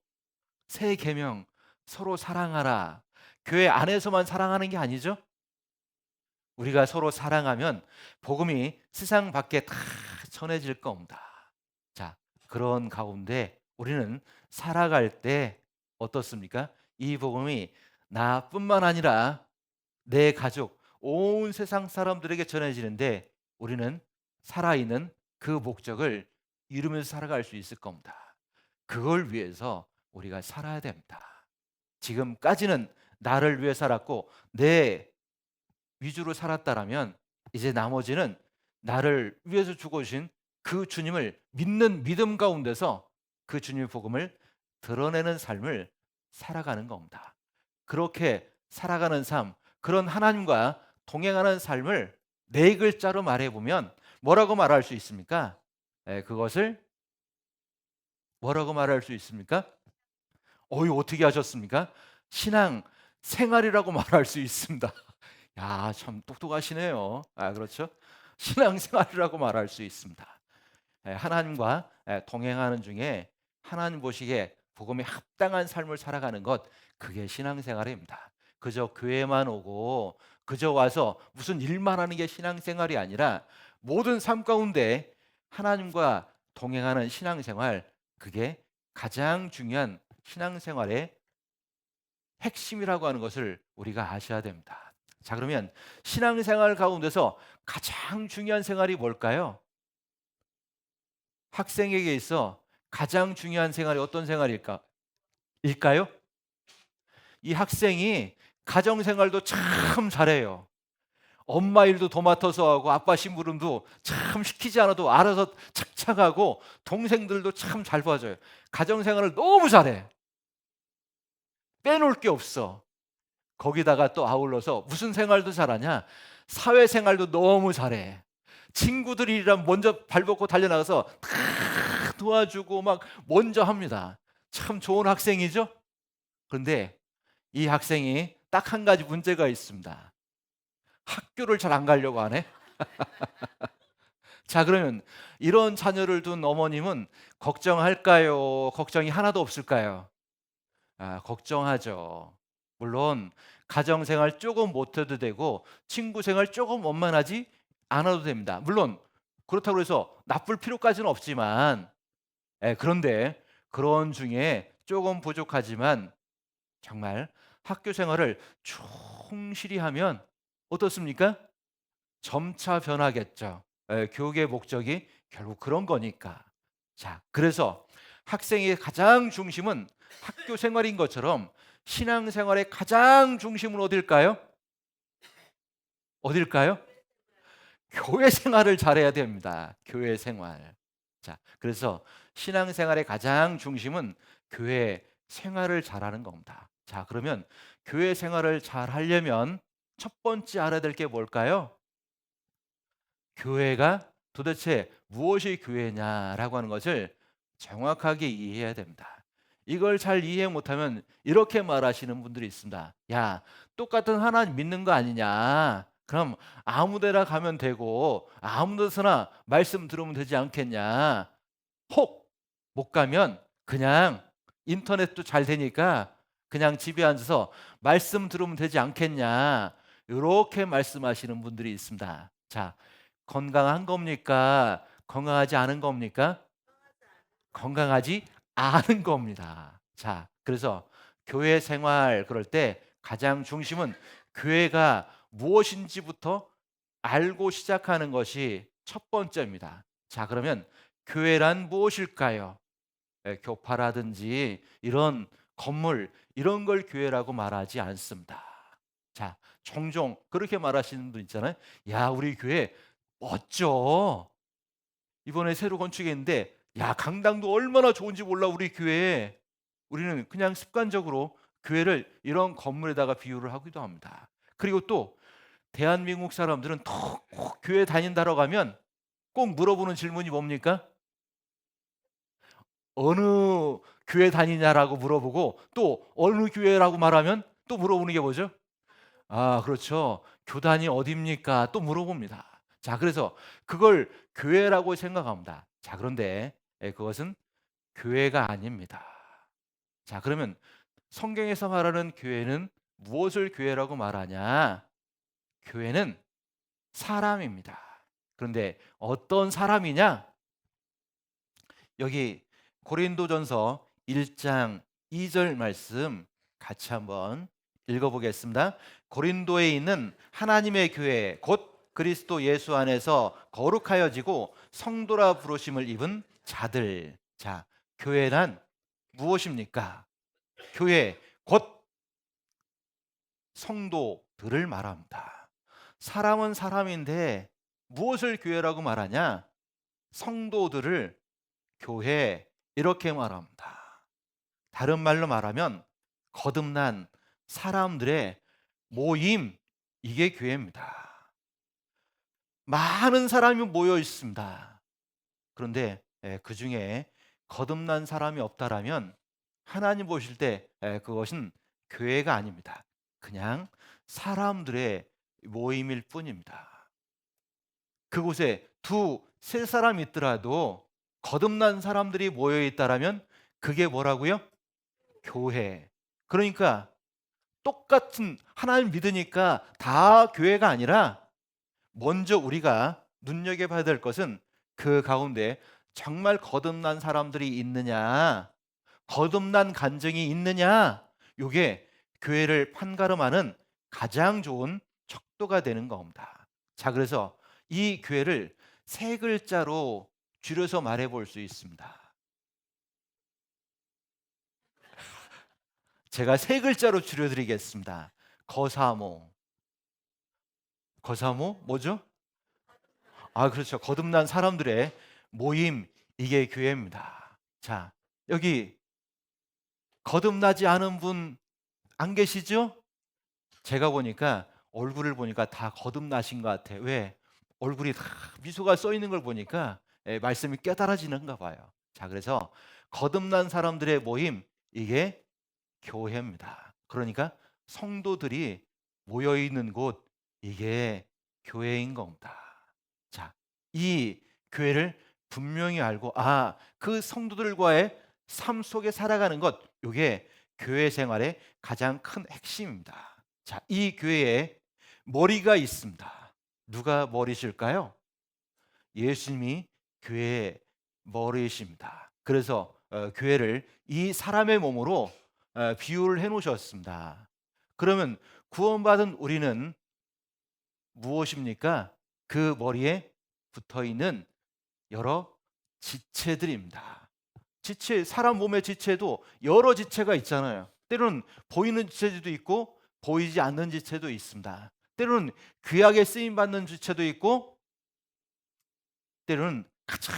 새 계명 서로 사랑하라. 교회 안에서만 사랑하는 게 아니죠. 우리가 서로 사랑하면 복음이 세상 밖에 다 전해질 겁니다. 자, 그런 가운데 우리는 살아갈 때 어떻습니까? 이 복음이 나뿐만 아니라 내 가족, 온 세상 사람들에게 전해지는데 우리는 살아있는 그 목적을 이루면서 살아갈 수 있을 겁니다. 그걸 위해서 우리가 살아야 됩니다. 지금까지는 나를 위해 살았고 내 위주로 살았다라면 이제 나머지는 나를 위해서 죽어주신 그 주님을 믿는 믿음 가운데서 그 주님의 복음을 드러내는 삶을 살아가는 겁니다. 그렇게 살아가는 삶, 그런 하나님과 동행하는 삶을 네 글자로 말해보면 뭐라고 말할 수 있습니까? 그것을 뭐라고 말할 수 있습니까? 어떻게 하셨습니까? 신앙 생활이라고 말할 수 있습니다. 야, 참 똑똑하시네요. 그렇죠? 신앙생활이라고 말할 수 있습니다. 하나님과 동행하는 중에 하나님 보시기에 복음에 합당한 삶을 살아가는 것, 그게 신앙생활입니다. 그저 교회만 오고 그저 와서 무슨 일만 하는 게 신앙생활이 아니라 모든 삶 가운데 하나님과 동행하는 신앙생활, 그게 가장 중요한 신앙생활의 핵심이라고 하는 것을 우리가 아셔야 됩니다. 자, 그러면 신앙생활 가운데서 가장 중요한 생활이 뭘까요? 학생에게 있어 가장 중요한 생활이 어떤 생활일까? 일까요? 이 학생이 가정 생활도 참 잘해요. 엄마 일도 도맡아서 하고 아빠 심부름도 참 시키지 않아도 알아서 착착 하고 동생들도 참 잘 봐줘요. 가정 생활을 너무 잘해. 빼놓을 게 없어. 거기다가 또 아울러서 무슨 생활도 잘하냐? 사회생활도 너무 잘해. 친구들이랑 먼저 발벗고 달려나가서 다 도와주고 막 먼저 합니다. 참 좋은 학생이죠? 그런데 이 학생이 딱 한 가지 문제가 있습니다. 학교를 잘 안 가려고 하네. 자, 그러면 이런 자녀를 둔 어머님은 걱정할까요? 걱정이 하나도 없을까요? 걱정하죠. 물론 가정생활 조금 못해도 되고 친구생활 조금 원만하지 않아도 됩니다. 물론 그렇다고 해서 나쁠 필요까지는 없지만, 그런데 그런 중에 조금 부족하지만 정말 학교 생활을 충실히 하면 어떻습니까? 점차 변하겠죠. 교육의 목적이 결국 그런 거니까. 자, 그래서 학생의 가장 중심은 학교 생활인 것처럼 신앙 생활의 가장 중심은 어딜까요? 어딜까요? 교회 생활을 잘해야 됩니다. 교회 생활. 자, 그래서 신앙 생활의 가장 중심은 교회 생활을 잘하는 겁니다. 자, 그러면 교회 생활을 잘 하려면 첫 번째 알아야 될 게 뭘까요? 교회가 도대체 무엇이 교회냐라고 하는 것을 정확하게 이해해야 됩니다. 이걸 잘 이해 못하면 이렇게 말하시는 분들이 있습니다. 야, 똑같은 하나님 믿는 거 아니냐? 그럼 아무 데나 가면 되고 아무 데서나 말씀 들으면 되지 않겠냐? 혹 못 가면 그냥 인터넷도 잘 되니까 그냥 집에 앉아서 말씀 들으면 되지 않겠냐? 이렇게 말씀하시는 분들이 있습니다. 자, 건강한 겁니까? 건강하지 않은 겁니까? 건강하지 않은 겁니다. 자, 그래서 교회 생활 그럴 때 가장 중심은 교회가 무엇인지부터 알고 시작하는 것이 첫 번째입니다. 자, 그러면 교회란 무엇일까요? 교파라든지 이런 건물, 이런 걸 교회라고 말하지 않습니다. 자, 종종 그렇게 말하시는 분 있잖아요. 야, 우리 교회 멋져. 이번에 새로 건축했는데, 야, 강당도 얼마나 좋은지 몰라, 우리 교회. 우리는 그냥 습관적으로 교회를 이런 건물에다가 비유를 하기도 합니다. 그리고 또 대한민국 사람들은 꼭 교회 다닌다고 하면 꼭 물어보는 질문이 뭡니까? 어느 교회 다니냐라고 물어보고, 또 어느 교회라고 말하면 또 물어보는 게 뭐죠? 그렇죠. 교단이 어딥니까? 또 물어봅니다. 자, 그래서 그걸 교회라고 생각합니다. 자, 그런데 그것은 교회가 아닙니다. 자, 그러면 성경에서 말하는 교회는 무엇을 교회라고 말하냐? 교회는 사람입니다. 그런데 어떤 사람이냐? 여기 고린도전서 1장 2절 말씀 같이 한번 읽어보겠습니다. 고린도에 있는 하나님의 교회 곧 그리스도 예수 안에서 거룩하여지고 성도라 부르심을 입은 자들. 자, 교회란 무엇입니까? 교회 곧 성도들을 말합니다. 사람은 사람인데 무엇을 교회라고 말하냐? 성도들을 교회 이렇게 말합니다. 다른 말로 말하면 거듭난 사람들의 모임, 이게 교회입니다. 많은 사람이 모여 있습니다. 그런데 그 중에 거듭난 사람이 없다라면 하나님 보실 때 그것은 교회가 아닙니다. 그냥 사람들의 모임일 뿐입니다. 그곳에 두, 세 사람 있더라도 거듭난 사람들이 모여 있다라면 그게 뭐라고요? 교회. 그러니까 똑같은 하나님 믿으니까 다 교회가 아니라 먼저 우리가 눈여겨봐야 될 것은 그 가운데 정말 거듭난 사람들이 있느냐, 거듭난 간증이 있느냐, 요게 교회를 판가름하는 가장 좋은 척도가 되는 겁니다. 자, 그래서 이 교회를 세 글자로 줄여서 말해 볼 수 있습니다. 제가 세 글자로 줄여드리겠습니다. 거사모. 거사모 뭐죠? 아, 그렇죠. 거듭난 사람들의 모임, 이게 교회입니다. 자, 여기 거듭나지 않은 분 안 계시죠? 제가 보니까 얼굴을 보니까 다 거듭나신 것 같아요. 왜? 얼굴이 다 미소가 써 있는 걸 보니까 말씀이 깨달아지는가 봐요. 자, 그래서 거듭난 사람들의 모임, 이게 교회입니다. 그러니까 성도들이 모여 있는 곳, 이게 교회인 겁니다. 자, 이 교회를 분명히 알고 그 성도들과의 삶 속에 살아가는 것, 이게 교회 생활의 가장 큰 핵심입니다. 자, 이 교회에 머리가 있습니다. 누가 머리실까요? 예수님이 교회의 머리이십니다. 그래서 교회를 이 사람의 몸으로 비유를 해 놓으셨습니다. 그러면 구원받은 우리는 무엇입니까? 그 머리에 붙어 있는 여러 지체들입니다. 지체, 사람 몸의 지체도 여러 지체가 있잖아요. 때로는 보이는 지체도 있고 보이지 않는 지체도 있습니다. 때로는 귀하게 쓰임 받는 지체도 있고 때로는 가장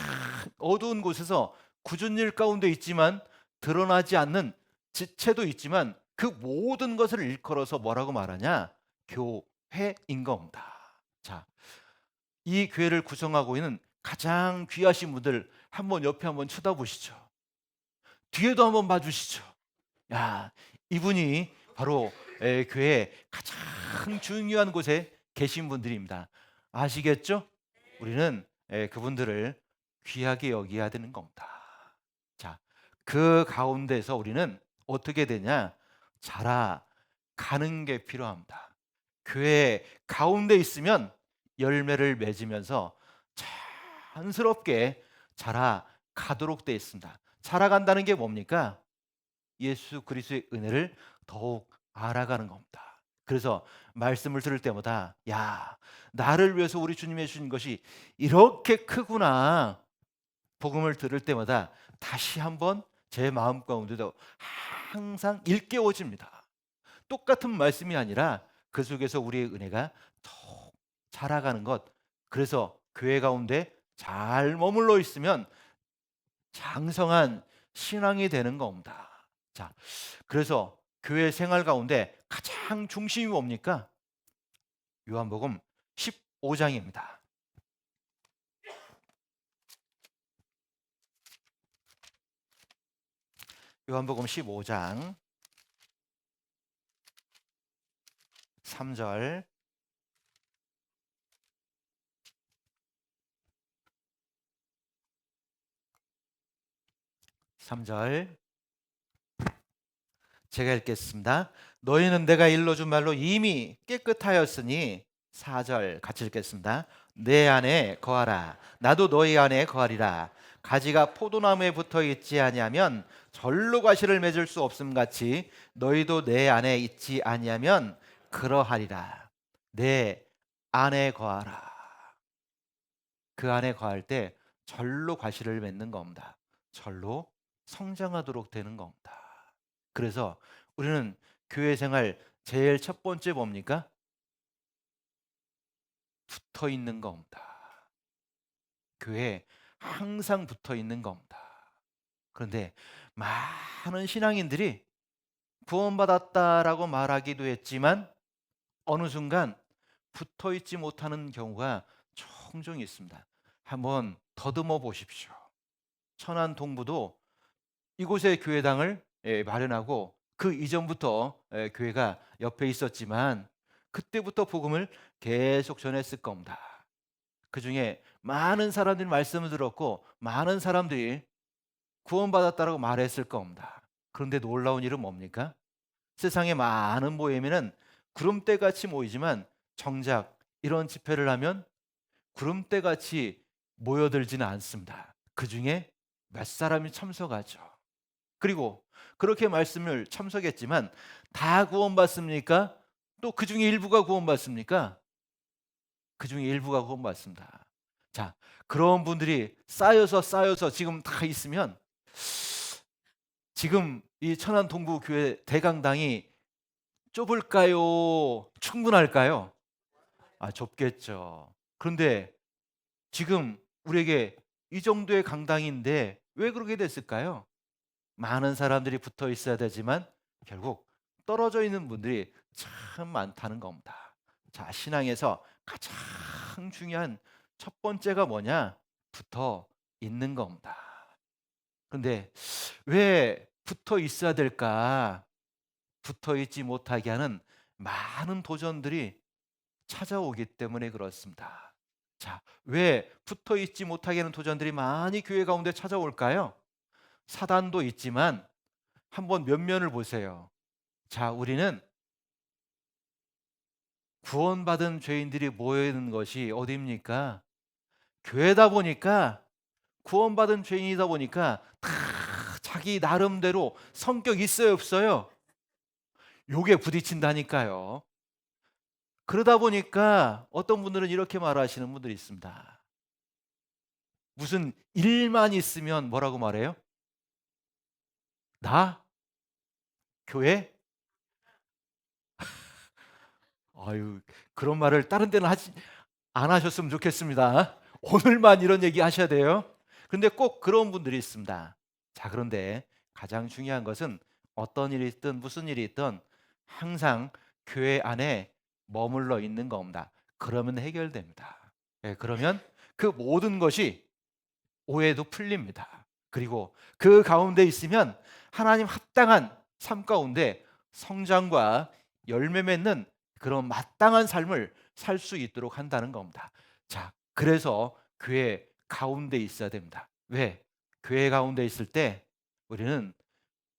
어두운 곳에서 굳은 일 가운데 있지만 드러나지 않는 지체도 있지만 그 모든 것을 일컬어서 뭐라고 말하냐? 교회인 겁니다. 자, 이 교회를 구성하고 있는 가장 귀하신 분들 한번 옆에 한번 쳐다보시죠. 뒤에도 한번 봐주시죠. 야, 이분이 바로 교회 가장 중요한 곳에 계신 분들입니다. 아시겠죠? 우리는 그분들을 귀하게 여겨야 되는 겁니다. 자, 그 가운데서 우리는 어떻게 되냐? 자라가는 게 필요합니다. 교회 가운데 있으면 열매를 맺으면서 자연스럽게 자라가도록 되어 있습니다. 자라간다는 게 뭡니까? 예수 그리스도의 은혜를 더욱 알아가는 겁니다. 그래서 말씀을 들을 때마다 야, 나를 위해서 우리 주님이 해주신 것이 이렇게 크구나. 복음을 들을 때마다 다시 한번 제 마음 가운데도 항상 일깨워집니다. 똑같은 말씀이 아니라 그 속에서 우리의 은혜가 더욱 자라가는 것. 그래서 교회 가운데 잘 머물러 있으면 장성한 신앙이 되는 겁니다. 자, 그래서 교회 생활 가운데 가장 중심이 뭡니까? 요한복음 15장입니다. 요한복음 15장 3절 3절 제가 읽겠습니다. 너희는 내가 일러준 말로 이미 깨끗하였으니 4절 같이 읽겠습니다. 내 안에 거하라. 나도 너희 안에 거하리라. 가지가 포도나무에 붙어 있지 아니하면 절로 과실을 맺을 수 없음 같이 너희도 내 안에 있지 아니하면 그러하리라. 내 안에 거하라. 그 안에 거할 때 절로 과실을 맺는 겁니다. 절로 성장하도록 되는 겁니다. 그래서 우리는 교회 생활 제일 첫 번째 뭡니까? 붙어 있는 겁니다. 교회에 항상 붙어 있는 겁니다. 그런데 많은 신앙인들이 구원받았다라고 말하기도 했지만 어느 순간 붙어 있지 못하는 경우가 종종 있습니다. 한번 더듬어 보십시오. 천안 동부도 이곳에 교회당을 마련하고 그 이전부터 교회가 옆에 있었지만 그때부터 복음을 계속 전했을 겁니다. 그중에 많은 사람들이 말씀을 들었고 많은 사람들이 구원받았다라고 말했을 겁니다. 그런데 놀라운 일은 뭡니까? 세상에 많은 모임에는 구름대같이 모이지만 정작 이런 집회를 하면 구름대같이 모여들지는 않습니다. 그중에 몇 사람이 참석하죠. 그리고 그렇게 말씀을 참석했지만 다 구원받습니까? 또 그중에 일부가 구원받습니까? 그중에 일부가 구원받습니다. 자, 그런 분들이 쌓여서 지금 다 있으면 지금 이 천안 동부교회 대강당이 좁을까요? 충분할까요? 좁겠죠. 그런데 지금 우리에게 이 정도의 강당인데 왜 그렇게 됐을까요? 많은 사람들이 붙어 있어야 되지만 결국 떨어져 있는 분들이 참 많다는 겁니다. 자, 신앙에서 가장 중요한 첫 번째가 뭐냐? 붙어 있는 겁니다. 그런데 왜 붙어 있어야 될까? 붙어 있지 못하게 하는 많은 도전들이 찾아오기 때문에 그렇습니다. 자, 왜 붙어 있지 못하게 하는 도전들이 많이 교회 가운데 찾아올까요? 사단도 있지만 한번 면면을 보세요. 자, 우리는 구원받은 죄인들이 모여 있는 것이 어디입니까? 교회다 보니까 구원받은 죄인이다 보니까 다 자기 나름대로 성격 있어요, 없어요? 요게 부딪힌다니까요. 그러다 보니까 어떤 분들은 이렇게 말하시는 분들이 있습니다. 무슨 일만 있으면 뭐라고 말해요? 나? 교회? 아유, 그런 말을 다른 데는 하지 안 하셨으면 좋겠습니다. 오늘만 이런 얘기 하셔야 돼요. 근데 꼭 그런 분들이 있습니다. 자, 그런데 가장 중요한 것은 어떤 일이 있든 무슨 일이 있든 항상 교회 안에 머물러 있는 겁니다. 그러면 해결됩니다. 그러면 그 모든 것이 오해도 풀립니다. 그리고 그 가운데 있으면 하나님 합당한 삶 가운데 성장과 열매 맺는 그런 마땅한 삶을 살 수 있도록 한다는 겁니다. 자, 그래서 교회 가운데 있어야 됩니다. 왜? 교회 가운데 있을 때 우리는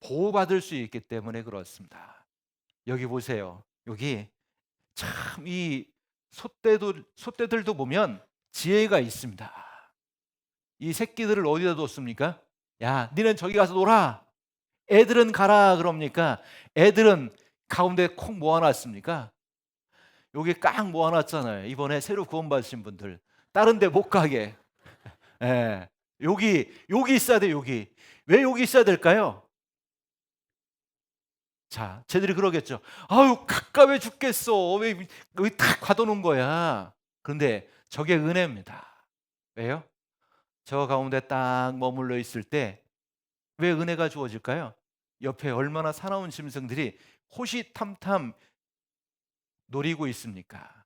보호받을 수 있기 때문에 그렇습니다. 여기 보세요. 여기 참 이 솥대들도 보면 지혜가 있습니다. 이 새끼들을 어디다 뒀습니까? 야, 니는 저기 가서 놀아. 애들은 가라 그럽니까? 애들은 가운데 콕 모아놨습니까? 여기 깡 모아놨잖아요. 이번에 새로 구원받으신 분들 다른 데 못 가게. 예. 여기 있어야 돼. 여기 왜 여기 있어야 될까요? 자, 쟤들이 그러겠죠. 아유, 가까워 죽겠어. 왜 여기 탁 가둬놓은 거야. 그런데 저게 은혜입니다. 왜요? 저 가운데 딱 머물러 있을 때 왜 은혜가 주어질까요? 옆에 얼마나 사나운 짐승들이 호시탐탐 노리고 있습니까?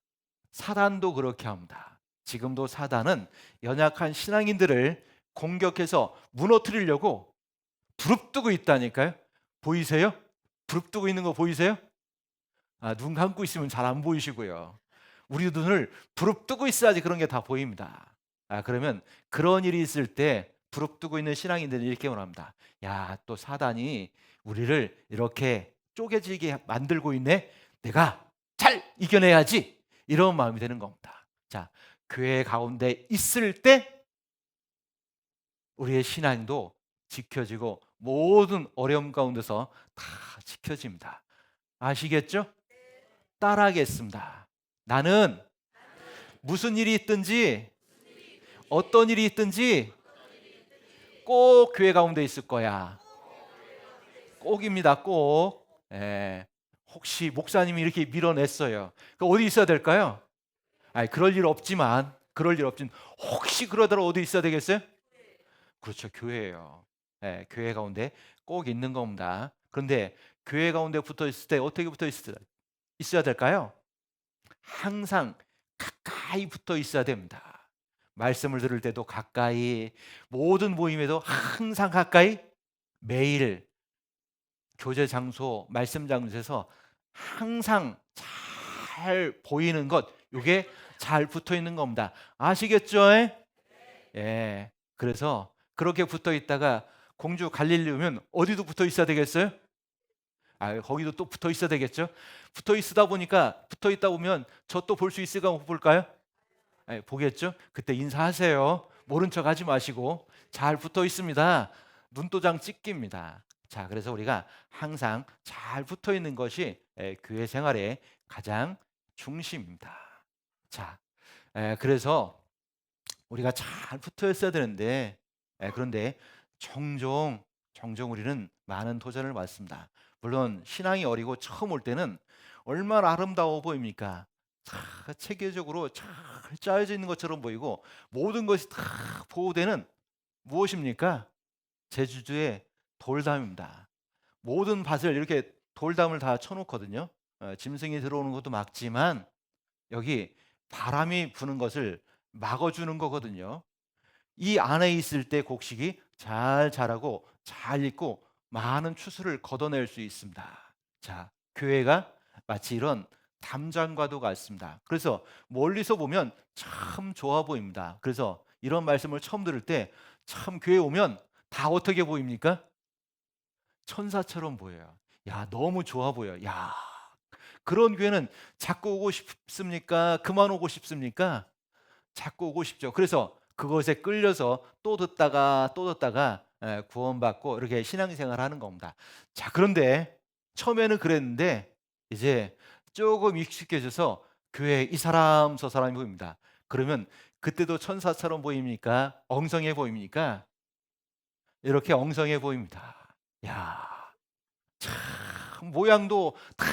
사단도 그렇게 합니다. 지금도 사단은 연약한 신앙인들을 공격해서 무너뜨리려고 부릅뜨고 있다니까요. 보이세요? 부릅뜨고 있는 거 보이세요? 눈 감고 있으면 잘 안 보이시고요. 우리 눈을 부릅뜨고 있어야지 그런 게 다 보입니다. 그러면 그런 일이 있을 때 부릅뜨고 있는 신앙인들이 이렇게 말합니다. 야, 또 사단이 우리를 이렇게 쪼개지게 만들고 있네. 내가 잘 이겨내야지. 이런 마음이 되는 겁니다. 자, 교회 가운데 있을 때 우리의 신앙도 지켜지고 모든 어려움 가운데서 다 지켜집니다. 아시겠죠? 따라하겠습니다. 나는 무슨 일이 있든지 어떤 일이 있든지 꼭 교회 가운데 있을 거야. 꼭입니다. 꼭. 혹시 목사님이 이렇게 밀어냈어요. 그 어디 있어야 될까요? 그럴 일 없지만 혹시 그러더라도 어디 있어야 되겠어요? 그렇죠. 교회예요. 교회 가운데 꼭 있는 겁니다. 그런데 교회 가운데 붙어 있을 때 어떻게 있어야 될까요? 항상 가까이 붙어 있어야 됩니다. 말씀을 들을 때도 가까이, 모든 모임에도 항상 가까이, 매일 교제 장소, 말씀 장소에서 항상 잘 보이는 것, 요게 잘 붙어 있는 겁니다. 아시겠죠? 예. 그래서 그렇게 붙어 있다가 공주 갈릴리 오면 어디도 붙어 있어야 되겠어요? 거기도 또 붙어 있어야 되겠죠? 붙어 있다 보니까 붙어 있다 보면 저 또 볼 수 있을까 못 볼까요? 보겠죠? 그때 인사하세요. 모른 척 하지 마시고 잘 붙어 있습니다. 눈도장 찍기입니다. 자, 그래서 우리가 항상 잘 붙어 있는 것이 교회 생활의 가장 중심입니다. 자, 그래서 우리가 잘 붙어 있어야 되는데 그런데 종종 우리는 많은 도전을 받습니다. 물론 신앙이 어리고 처음 올 때는 얼마나 아름다워 보입니까? 다 체계적으로 잘 짜여져 있는 것처럼 보이고 모든 것이 다 보호되는 무엇입니까? 제주도의 돌담입니다. 모든 밭을 이렇게 돌담을 다 쳐놓거든요. 짐승이 들어오는 것도 막지만 여기 바람이 부는 것을 막아주는 거거든요. 이 안에 있을 때 곡식이 잘 자라고 잘 익고 많은 추수를 걷어낼 수 있습니다. 자, 교회가 마치 이런 담장과도 같습니다. 그래서 멀리서 보면 참 좋아 보입니다. 그래서 이런 말씀을 처음 들을 때 참 교회 오면 다 어떻게 보입니까? 천사처럼 보여요. 야, 너무 좋아 보여. 야, 그런 교회는 자꾸 오고 싶습니까? 그만 오고 싶습니까? 자꾸 오고 싶죠. 그래서 그것에 끌려서 또 듣다가 또 듣다가 구원받고 이렇게 신앙생활 하는 겁니다. 자, 그런데 처음에는 그랬는데 이제 조금 익숙해져서 교회에 이 사람 저 사람이 보입니다. 그러면 그때도 천사처럼 보입니까? 엉성해 보입니까? 이렇게 엉성해 보입니다. 야, 참 모양도 다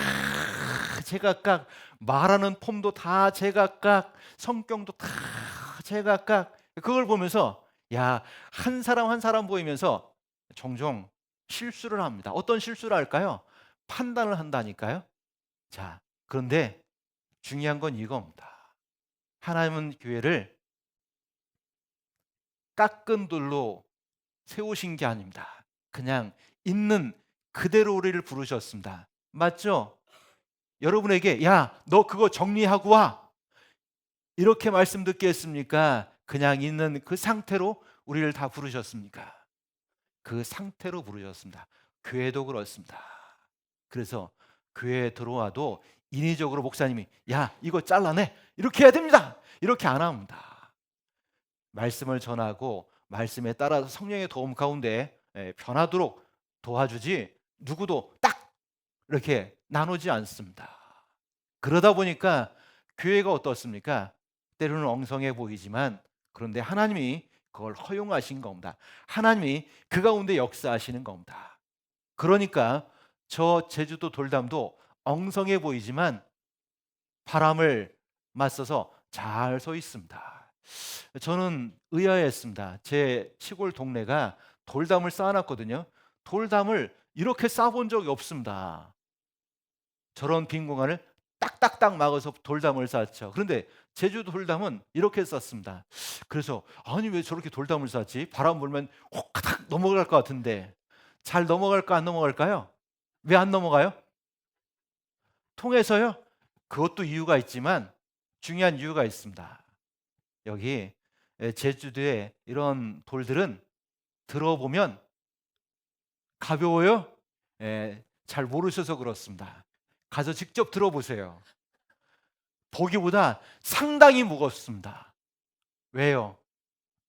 제각각, 말하는 폼도 다 제각각, 성격도 다 제각각. 그걸 보면서 야, 한 사람 한 사람 보이면서 종종 실수를 합니다. 어떤 실수를 할까요? 판단을 한다니까요. 자, 그런데 중요한 건 이겁니다. 하나님은 교회를 깎은 돌로 세우신 게 아닙니다. 그냥 있는 그대로 우리를 부르셨습니다. 맞죠? 여러분에게 야, 너 그거 정리하고 와. 이렇게 말씀 듣겠습니까? 그냥 있는 그 상태로 우리를 다 부르셨습니까? 그 상태로 부르셨습니다. 교회도 그렇습니다. 그래서 교회에 들어와도 인위적으로 목사님이 야, 이거 잘라내. 이렇게 해야 됩니다. 이렇게 안 합니다. 말씀을 전하고 말씀에 따라서 성령의 도움 가운데 변하도록 도와주지 누구도 딱 이렇게 나누지 않습니다. 그러다 보니까 교회가 어떻습니까? 때로는 엉성해 보이지만 그런데 하나님이 그걸 허용하신 겁니다. 하나님이 그 가운데 역사하시는 겁니다. 그러니까 저 제주도 돌담도 엉성해 보이지만 바람을 맞서서 잘 서 있습니다. 저는 의아했습니다. 제 시골 동네가 돌담을 쌓아놨거든요. 돌담을 이렇게 쌓아본 적이 없습니다. 저런 빈 공간을 딱딱딱 막아서 돌담을 쌓죠. 그런데 제주도 돌담은 이렇게 쌓습니다. 그래서 아니 왜 저렇게 돌담을 쌓지? 바람 불면 혹하닥 넘어갈 것 같은데 잘 넘어갈까 안 넘어갈까요? 왜 안 넘어가요? 통해서요? 그것도 이유가 있지만 중요한 이유가 있습니다. 여기 제주도에 이런 돌들은 들어보면 가벼워요? 잘 모르셔서 그렇습니다. 가서 직접 들어보세요. 보기보다 상당히 무겁습니다. 왜요?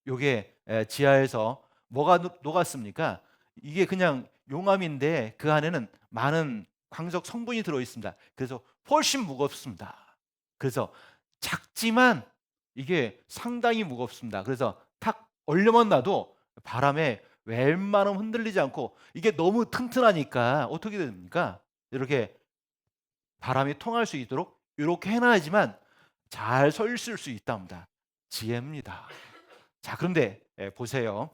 요게 지하에서 뭐가 녹았습니까? 이게 그냥 용암인데 그 안에는 많은 광석 성분이 들어 있습니다. 그래서 훨씬 무겁습니다. 그래서 작지만 이게 상당히 무겁습니다. 그래서 탁 얼려만 놔도 바람에 웬만하면 흔들리지 않고 이게 너무 튼튼하니까 어떻게 됩니까? 이렇게 바람이 통할 수 있도록 이렇게 해놔야지만 잘 서 있을 수 있답니다. 지혜입니다. 자, 그런데 보세요.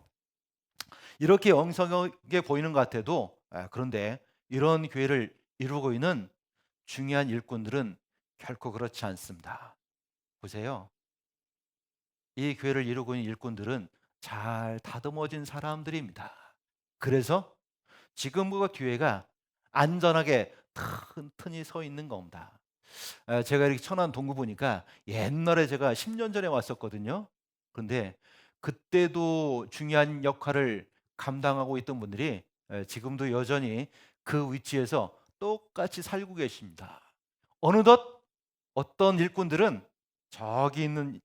이렇게 엉성하게 보이는 것 같아도 그런데 이런 교회를 이루고 있는 중요한 일꾼들은 결코 그렇지 않습니다. 보세요. 이 교회를 이루고 있는 일꾼들은 잘 다듬어진 사람들입니다. 그래서 지금과 교회가 안전하게 튼튼히 서 있는 겁니다. 제가 이렇게 천안 동구 보니까 옛날에 제가 10년 전에 왔었거든요. 그런데 그때도 중요한 역할을 감당하고 있던 분들이 지금도 여전히 그 위치에서 똑같이 살고 계십니다. 어느덧 어떤 일꾼들은 저기 있는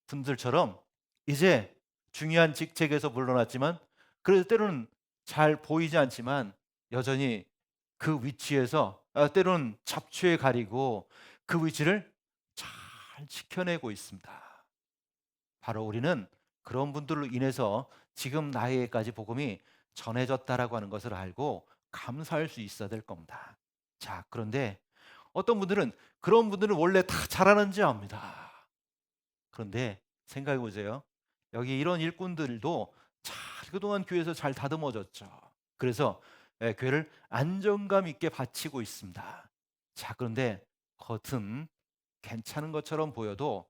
분들처럼 이제 중요한 직책에서 물러났지만, 그래도 때로는 잘 보이지 않지만 여전히 그 위치에서 때로는 잡초에 가리고 그 위치를 잘 지켜내고 있습니다. 바로 우리는 그런 분들로 인해서 지금 나에게까지 복음이 전해졌다라고 하는 것을 알고 감사할 수 있어야 될 겁니다. 자, 그런데 어떤 분들은 그런 분들은 원래 다 잘하는지 압니다. 그런데 생각해 보세요. 여기 이런 일꾼들도 잘 그동안 교회에서 잘 다듬어졌죠. 그래서 교회를 안정감 있게 바치고 있습니다. 자, 그런데 겉은 괜찮은 것처럼 보여도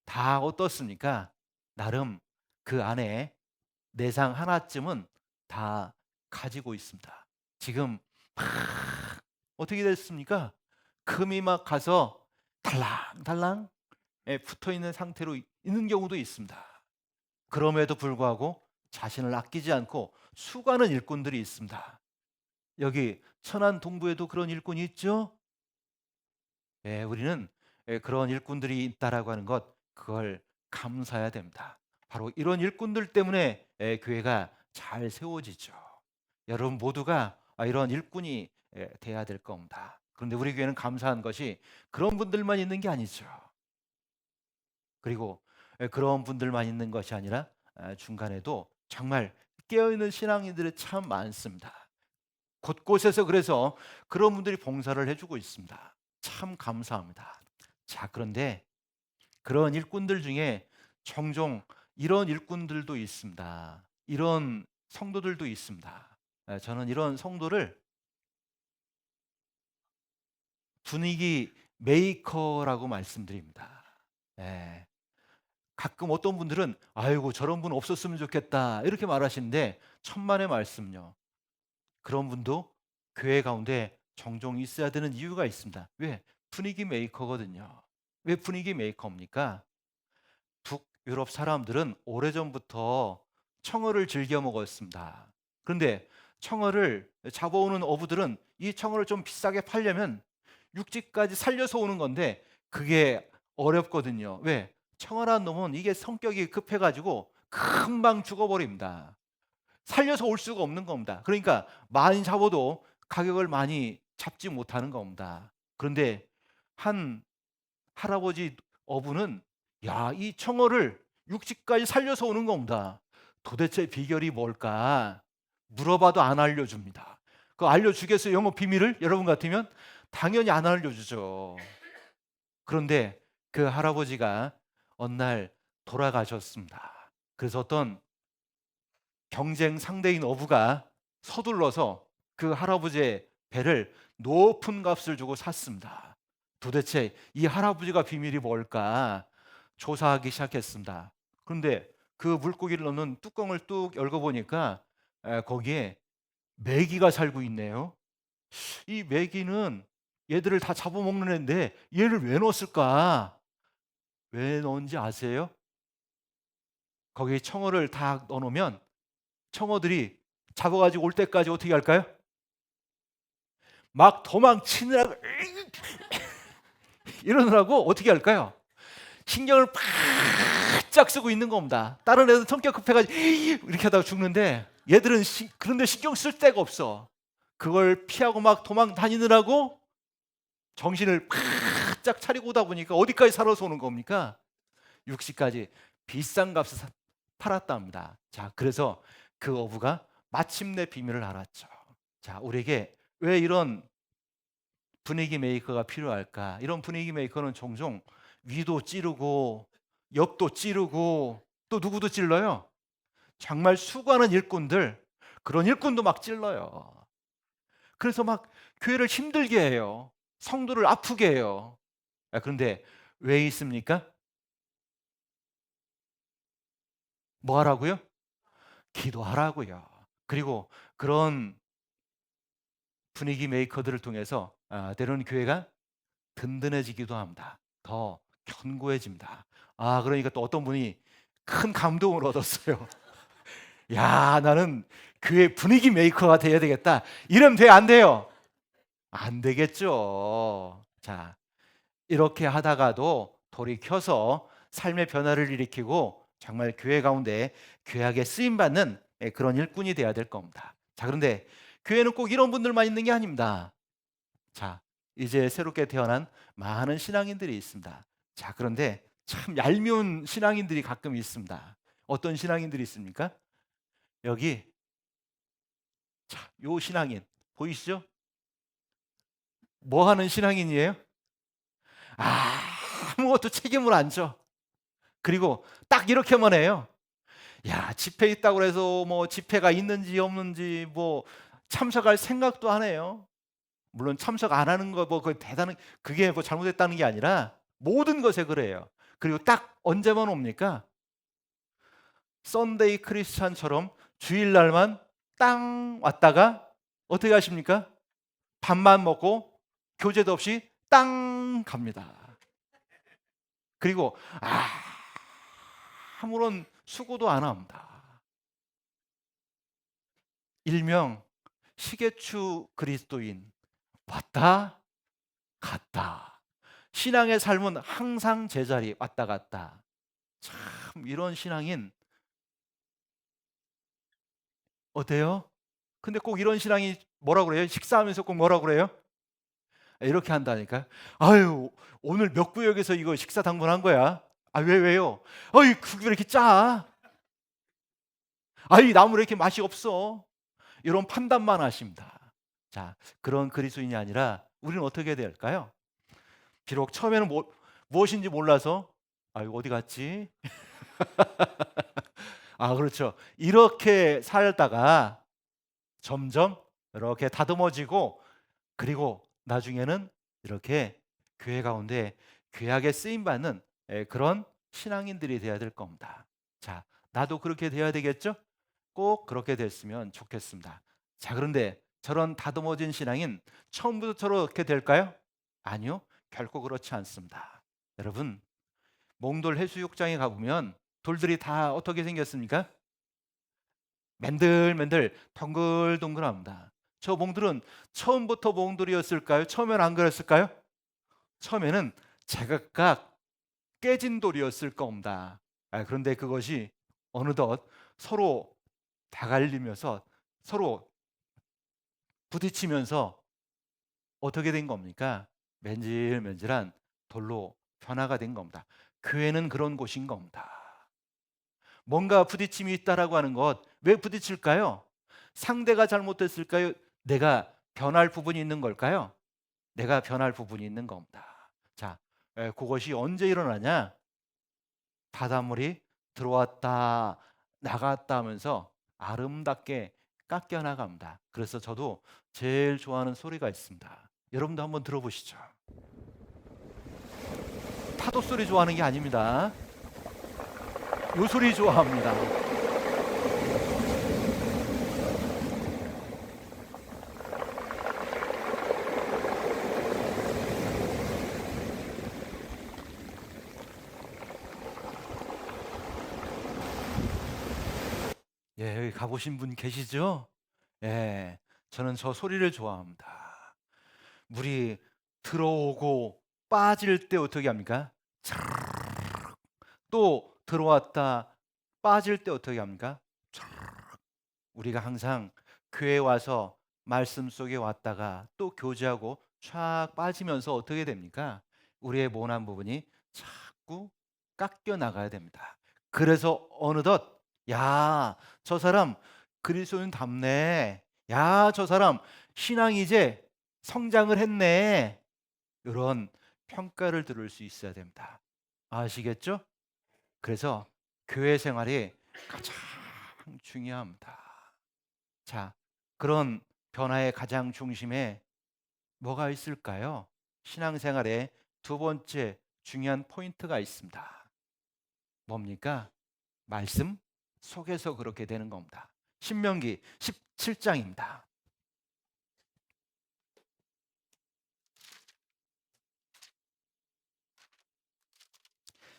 다 어떻습니까? 나름 그 안에 내상 하나쯤은 다 가지고 있습니다. 지금 막 어떻게 됐습니까? 금이 막 가서 달랑달랑 붙어 있는 상태로 있는 경우도 있습니다. 그럼에도 불구하고 자신을 아끼지 않고 수고하는 일꾼들이 있습니다. 여기 천안 동부에도 그런 일꾼이 있죠? 우리는 그런 일꾼들이 있다라고 하는 것, 그걸 감사해야 됩니다. 바로 이런 일꾼들 때문에 교회가 잘 세워지죠. 여러분 모두가 이런 일꾼이 돼야 될 겁니다. 그런데 우리 교회는 감사한 것이 그런 분들만 있는 게 아니죠. 그리고 그런 분들만 있는 것이 아니라 중간에도 정말 깨어있는 신앙인들이 참 많습니다. 곳곳에서 그래서 그런 분들이 봉사를 해주고 있습니다. 참 감사합니다. 자, 그런데 그런 일꾼들 중에 종종 이런 일꾼들도 있습니다. 이런 성도들도 있습니다. 저는 이런 성도를 분위기 메이커라고 말씀드립니다. 예. 가끔 어떤 분들은 아이고 저런 분 없었으면 좋겠다 이렇게 말하시는데, 천만의 말씀요. 그런 분도 교회 가운데 종종 있어야 되는 이유가 있습니다. 왜? 분위기 메이커거든요. 왜 분위기 메이커입니까? 북유럽 사람들은 오래전부터 청어를 즐겨 먹었습니다. 그런데 청어를 잡아오는 어부들은 이 청어를 좀 비싸게 팔려면 육지까지 살려서 오는 건데 그게 어렵거든요. 왜? 청어라는 놈은 이게 성격이 급해가지고 금방 죽어버립니다. 살려서 올 수가 없는 겁니다. 그러니까 많이 잡아도 가격을 많이 잡지 못하는 겁니다. 그런데 한 할아버지 어부는 이 청어를 육지까지 살려서 오는 겁니다. 도대체 비결이 뭘까? 물어봐도 안 알려줍니다. 그 알려주겠어요? 영업 비밀을? 여러분 같으면 당연히 안 알려주죠. 그런데 그 할아버지가 어느 날 돌아가셨습니다. 그래서 어떤 경쟁 상대인 어부가 서둘러서 그 할아버지의 배를 높은 값을 주고 샀습니다. 도대체 이 할아버지가 비밀이 뭘까 조사하기 시작했습니다. 그런데 그 물고기를 넣는 뚜껑을 뚝 열고 보니까 거기에 메기가 살고 있네요. 이 메기는 얘들을 다 잡아먹는 애인데 얘를 왜 넣었을까? 왜 넣은지 아세요? 거기에 청어를 다 넣어놓으면 청어들이 잡아가지고 올 때까지 어떻게 할까요? 막 도망치느라고 이러느라고 어떻게 할까요? 신경을 바짝 쓰고 있는 겁니다. 다른 애들은 성격 급해가지고 이렇게 하다가 죽는데 얘들은 그런데 신경 쓸 데가 없어. 그걸 피하고 막 도망 다니느라고 정신을 바짝 차리고 오다 보니까 어디까지 살아서 오는 겁니까? 육지까지 비싼 값에 팔았다 합니다. 자, 그래서 그 어부가 마침내 비밀을 알았죠. 자, 우리에게 왜 이런 분위기 메이커가 필요할까? 이런 분위기 메이커는 종종 위도 찌르고 옆도 찌르고 또 누구도 찔러요? 정말 수고하는 일꾼들, 그런 일꾼도 막 찔러요. 그래서 막 교회를 힘들게 해요. 성도를 아프게 해요. 그런데 왜 있습니까? 뭐 하라고요? 기도하라고요. 그리고 그런 분위기 메이커들을 통해서 때로는 교회가 든든해지기도 합니다. 더 견고해집니다. 그러니까 또 어떤 분이 큰 감동을 얻었어요. 야, 나는 교회 분위기 메이커가 돼야 되겠다. 이러면 돼요, 안 돼요? 안 되겠죠. 자, 이렇게 하다가도 돌이켜서 삶의 변화를 일으키고 정말 교회 가운데 귀하게 쓰임 받는 그런 일꾼이 돼야 될 겁니다. 자, 그런데 교회는 꼭 이런 분들만 있는 게 아닙니다. 자, 이제 새롭게 태어난 많은 신앙인들이 있습니다. 자, 그런데 참 얄미운 신앙인들이 가끔 있습니다. 어떤 신앙인들이 있습니까? 여기, 자, 요 신앙인 보이시죠? 뭐 하는 신앙인이에요? 아무것도 책임을 안 져. 그리고 딱 이렇게만 해요. 야, 집회 있다고 해서 뭐 집회가 있는지 없는지 뭐 참석할 생각도 안 해요. 물론 참석 안 하는 거 뭐 그 대단한 그게 뭐 잘못했다는 게 아니라 모든 것에 그래요. 그리고 딱 언제만 옵니까? 썬데이 크리스찬처럼 주일날만 땅 왔다가 어떻게 하십니까? 밥만 먹고 교제도 없이 땅 갑니다. 그리고 아무런 수고도 안 합니다. 일명 시계추 그리스도인, 왔다 갔다. 신앙의 삶은 항상 제자리 왔다 갔다. 참 이런 신앙인 어때요? 근데 꼭 이런 신앙이 뭐라고 그래요? 식사하면서 꼭 뭐라고 그래요? 이렇게 한다니까. 아유, 오늘 몇 구역에서 이거 식사 당번한 거야. 왜요? 아이, 그게 왜 이렇게 짜? 이 나물 왜 이렇게 맛이 없어? 이런 판단만 하십니다. 자, 그런 그리스도인이 아니라 우리는 어떻게 해야 될까요? 비록 처음에는 무엇인지 몰라서 이거 어디 갔지? 그렇죠. 이렇게 살다가 점점 이렇게 다듬어지고 그리고 나중에는 이렇게 교회 가운데 귀하게 쓰임 받는 그런 신앙인들이 되어야 될 겁니다. 자, 나도 그렇게 되어야 되겠죠? 꼭 그렇게 됐으면 좋겠습니다. 자, 그런데 저런 다듬어진 신앙인 처음부터 저렇게 될까요? 아니요, 결코 그렇지 않습니다. 여러분, 몽돌 해수욕장에 가보면 돌들이 다 어떻게 생겼습니까? 맨들맨들 동글동글합니다. 저 몽돌은 처음부터 몽돌이었을까요? 처음엔 안 그랬을까요? 처음에는 제각각 깨진 돌이었을 겁니다. 그런데 그것이 어느덧 서로 다갈리면서 서로 부딪히면서 어떻게 된 겁니까? 맨질맨질한 돌로 변화가 된 겁니다. 교회는 그런 곳인 겁니다. 뭔가 부딪힘이 있다라고 하는 것, 왜 부딪힐까요? 상대가 잘못됐을까요? 내가 변할 부분이 있는 걸까요? 내가 변할 부분이 있는 겁니다. 자, 그것이 언제 일어나냐? 바닷물이 들어왔다 나갔다 하면서 아름답게 깎여 나갑니다. 그래서 저도 제일 좋아하는 소리가 있습니다. 여러분도 한번 들어보시죠. 파도 소리 좋아하는 게 아닙니다. 요 소리 좋아합니다. 여기 가보신 분 계시죠? 저는 저 소리를 좋아합니다. 물이 들어오고 빠질 때 어떻게 합니까? 또 들어왔다 빠질 때 어떻게 합니까? 우리가 항상 교회 와서 말씀 속에 왔다가 또 교제하고 촥 빠지면서 어떻게 됩니까? 우리의 모난 부분이 자꾸 깎여 나가야 됩니다. 그래서 어느덧 저 사람 그리스도인 답네. 저 사람 신앙이 이제 성장을 했네. 이런 평가를 들을 수 있어야 됩니다. 아시겠죠? 그래서 교회 생활이 가장 중요합니다. 자, 그런 변화의 가장 중심에 뭐가 있을까요? 신앙생활의 두 번째 중요한 포인트가 있습니다. 뭡니까? 말씀 속에서 그렇게 되는 겁니다. 신명기 17장입니다.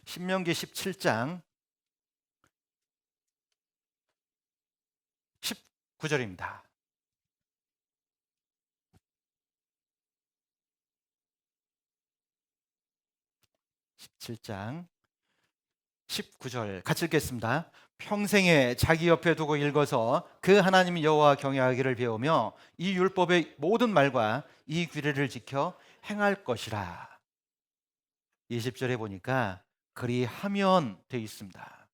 신명기 17장 19절입니다. 17장 19절 같이 읽겠습니다. 평생에 자기 옆에 두고 읽어서 그 하나님 여호와 경외하기를 배우며 이 율법의 모든 말과 이 규례를 지켜 행할 것이라. 20절에 보니까 그리하면 돼 있습니다.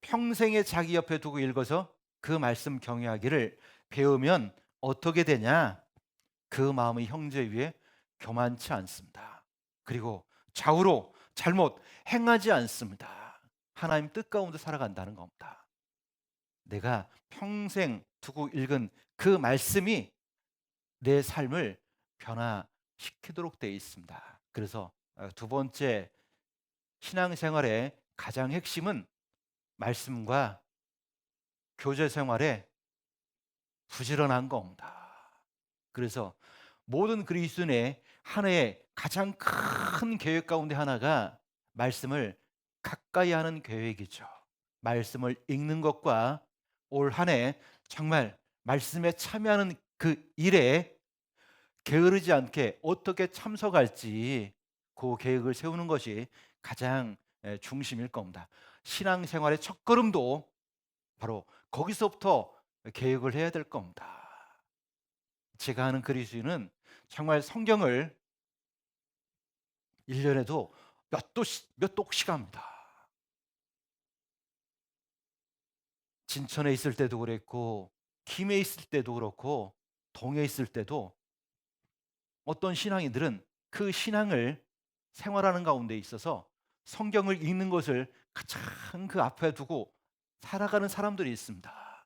평생에 자기 옆에 두고 읽어서 그 말씀 경외하기를 배우면 어떻게 되냐? 그 마음의 형제 위에 교만치 않습니다. 그리고 좌우로 잘못 행하지 않습니다. 하나님 뜻 가운데 살아간다는 겁니다. 내가 평생 두고 읽은 그 말씀이 내 삶을 변화시키도록 되어 있습니다. 그래서 두 번째 신앙생활의 가장 핵심은 말씀과 교제 생활에 부지런한 겁니다. 그래서 모든 그리스도인의 한 해의 가장 큰 계획 가운데 하나가 말씀을 가까이 하는 계획이죠. 말씀을 읽는 것과 올 한 해 정말 말씀에 참여하는 그 일에 게으르지 않게 어떻게 참석할지 그 계획을 세우는 것이 가장 중심일 겁니다. 신앙생활의 첫걸음도 바로 거기서부터 계획을 해야 될 겁니다. 제가 아는 그리스도인은 정말 성경을 1년에도 몇 독씩 합니다. 진천에 있을 때도 그랬고 김해 있을 때도 그렇고 동해 있을 때도 어떤 신앙인들은 그 신앙을 생활하는 가운데 있어서 성경을 읽는 것을 가장 그 앞에 두고 살아가는 사람들이 있습니다.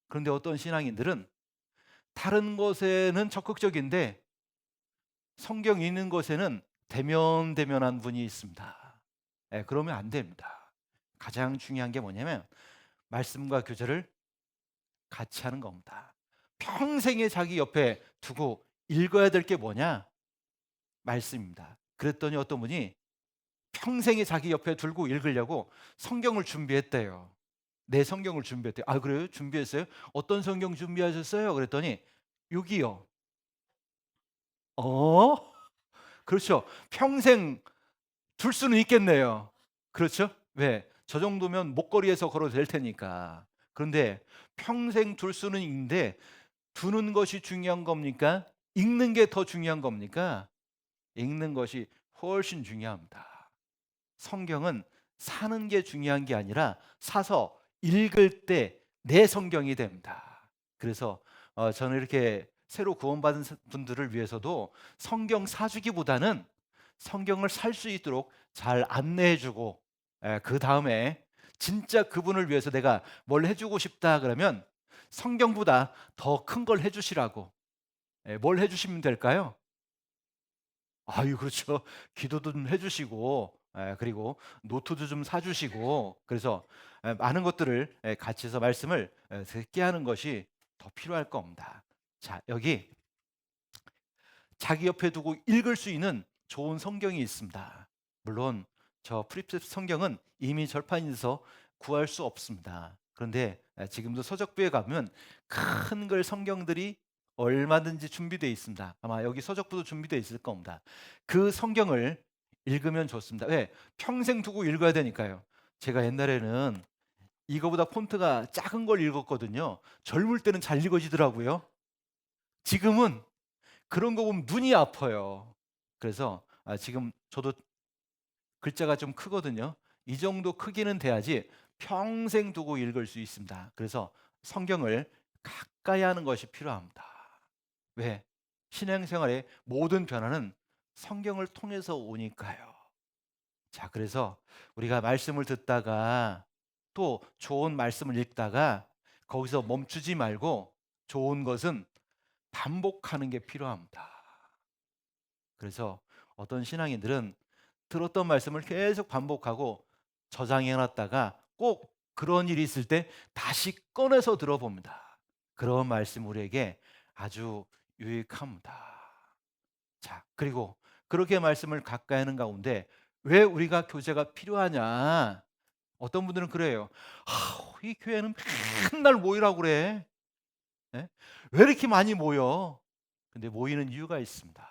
그런데 어떤 신앙인들은 다른 것에는 적극적인데 성경 읽는 것에는 대면대면한 분이 있습니다. 그러면 안 됩니다. 가장 중요한 게 뭐냐면 말씀과 교제를 같이 하는 겁니다. 평생에 자기 옆에 두고 읽어야 될 게 뭐냐? 말씀입니다. 그랬더니 어떤 분이 평생에 자기 옆에 두고 읽으려고 성경을 준비했대요. 내 성경을 준비했대요. 아, 그래요? 준비했어요? 어떤 성경 준비하셨어요? 그랬더니 여기요. 어? 그렇죠. 평생 둘 수는 있겠네요. 그렇죠? 왜? 저 정도면 목걸이에서 걸어도 될 테니까. 그런데 평생 둘 수는 있는데 두는 것이 중요한 겁니까? 읽는 게 더 중요한 겁니까? 읽는 것이 훨씬 중요합니다. 성경은 사는 게 중요한 게 아니라 사서 읽을 때 내 성경이 됩니다. 그래서 저는 이렇게 새로 구원받은 분들을 위해서도 성경 사주기보다는 성경을 살 수 있도록 잘 안내해주고 그 다음에 진짜 그분을 위해서 내가 뭘 해주고 싶다 그러면 성경보다 더 큰 걸 해주시라고. 뭘 해주시면 될까요? 아유, 그렇죠. 기도도 좀 해주시고 그리고 노트도 좀 사주시고 그래서 많은 것들을 같이 해서 말씀을 듣게 하는 것이 더 필요할 겁니다. 자, 여기 자기 옆에 두고 읽을 수 있는 좋은 성경이 있습니다. 물론 저 프리셉트 성경은 이미 절판이 돼서 구할 수 없습니다. 그런데 지금도 서적부에 가면 큰 글 성경들이 얼마든지 준비되어 있습니다. 아마 여기 서적부도 준비되어 있을 겁니다. 그 성경을 읽으면 좋습니다. 왜? 평생 두고 읽어야 되니까요. 제가 옛날에는 이거보다 폰트가 작은 걸 읽었거든요. 젊을 때는 잘 읽어지더라고요. 지금은 그런 거 보면 눈이 아파요. 그래서 지금 저도 글자가 좀 크거든요. 이 정도 크기는 돼야지 평생 두고 읽을 수 있습니다. 그래서 성경을 가까이 하는 것이 필요합니다. 왜? 신앙생활의 모든 변화는 성경을 통해서 오니까요. 자, 그래서 우리가 말씀을 듣다가 또 좋은 말씀을 읽다가 거기서 멈추지 말고 좋은 것은 반복하는 게 필요합니다. 그래서 어떤 신앙인들은 들었던 말씀을 계속 반복하고 저장해 놨다가 꼭 그런 일이 있을 때 다시 꺼내서 들어봅니다. 그런 말씀 우리에게 아주 유익합니다. 자, 그리고 그렇게 말씀을 가까이 하는 가운데 왜 우리가 교제가 필요하냐? 어떤 분들은 그래요. 이 교회는 맨날 모이라고 그래. 예? 왜 이렇게 많이 모여? 근데 모이는 이유가 있습니다.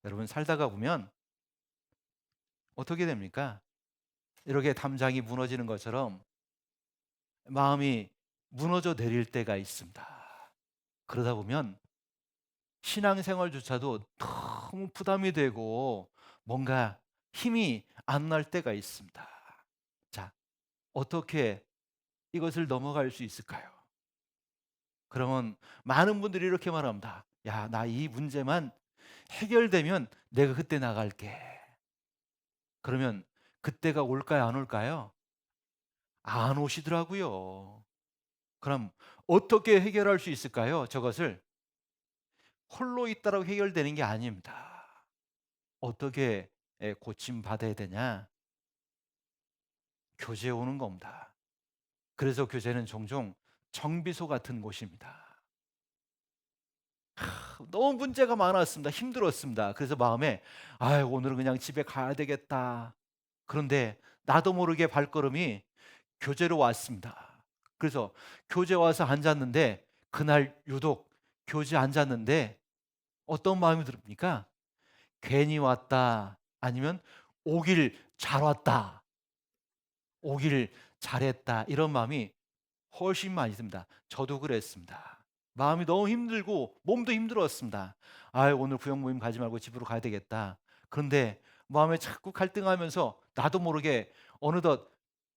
여러분 살다가 보면 어떻게 됩니까? 이렇게 담장이 무너지는 것처럼 마음이 무너져 내릴 때가 있습니다. 그러다 보면 신앙생활조차도 너무 부담이 되고 뭔가 힘이 안 날 때가 있습니다. 자, 어떻게 이것을 넘어갈 수 있을까요? 그러면 많은 분들이 이렇게 말합니다. 야, 나 이 문제만 해결되면 내가 그때 나갈게. 그러면 그때가 올까요, 안 올까요? 안 오시더라고요. 그럼 어떻게 해결할 수 있을까요? 저것을 홀로 있다라고 해결되는 게 아닙니다. 어떻게 고침 받아야 되냐? 교제에 오는 겁니다. 그래서 교제는 종종 정비소 같은 곳입니다. 너무 문제가 많았습니다. 힘들었습니다. 그래서 마음에 오늘은 그냥 집에 가야 되겠다. 그런데 나도 모르게 발걸음이 교제로 왔습니다. 그래서 교제 와서 앉았는데 그날 유독 교제 앉았는데 어떤 마음이 듭니까? 괜히 왔다. 아니면 오길 잘 왔다. 오길 잘했다. 이런 마음이 훨씬 많이 듭니다. 저도 그랬습니다. 마음이 너무 힘들고 몸도 힘들었습니다. 오늘 구역 모임 가지 말고 집으로 가야 되겠다. 그런데 마음에 자꾸 갈등하면서 나도 모르게 어느덧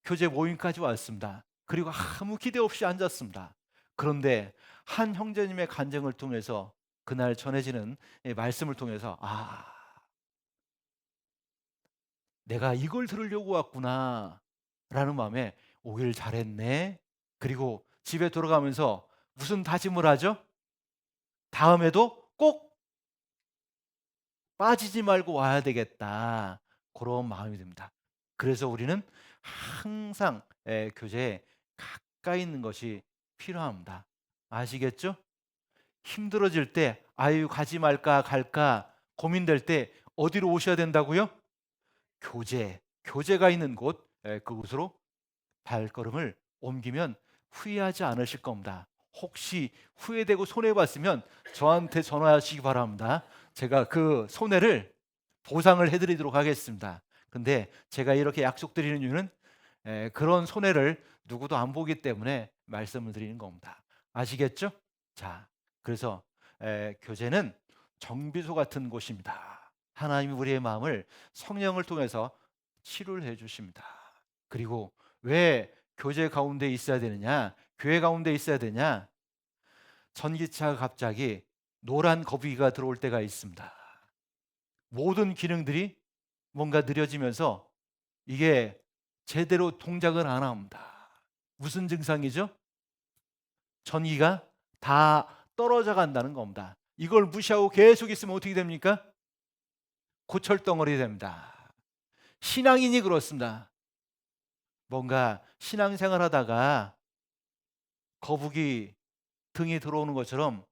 교제 모임까지 왔습니다. 그리고 아무 기대 없이 앉았습니다. 그런데 한 형제님의 간증을 통해서 그날 전해지는 말씀을 통해서 내가 이걸 들으려고 왔구나 라는 마음에 오길 잘했네. 그리고 집에 돌아가면서 무슨 다짐을 하죠? 다음에도 꼭 빠지지 말고 와야 되겠다. 그런 마음이 듭니다. 그래서 우리는 항상 교제에 가까이 있는 것이 필요합니다. 아시겠죠? 힘들어질 때 가지 말까 갈까 고민될 때 어디로 오셔야 된다고요? 교제가 있는 곳, 그곳으로 발걸음을 옮기면 후회하지 않으실 겁니다. 혹시 후회되고 손해봤으면 저한테 전화하시기 바랍니다. 제가 그 손해를 보상을 해드리도록 하겠습니다. 근데 제가 이렇게 약속드리는 이유는 그런 손해를 누구도 안 보기 때문에 말씀을 드리는 겁니다. 아시겠죠? 자, 그래서 교제는 정비소 같은 곳입니다. 하나님이 우리의 마음을 성령을 통해서 치료를 해주십니다. 그리고 왜 교제 가운데 있어야 되느냐? 교회 가운데 있어야 되냐? 전기차가 갑자기 노란 거북이가 들어올 때가 있습니다. 모든 기능들이 뭔가 느려지면서 이게 제대로 동작을 안 합니다. 무슨 증상이죠? 전기가 다 떨어져 간다는 겁니다. 이걸 무시하고 계속 있으면 어떻게 됩니까? 고철덩어리 됩니다. 신앙인이 그렇습니다. 뭔가 신앙생활 하다가 거북이 등이 들어오는 것처럼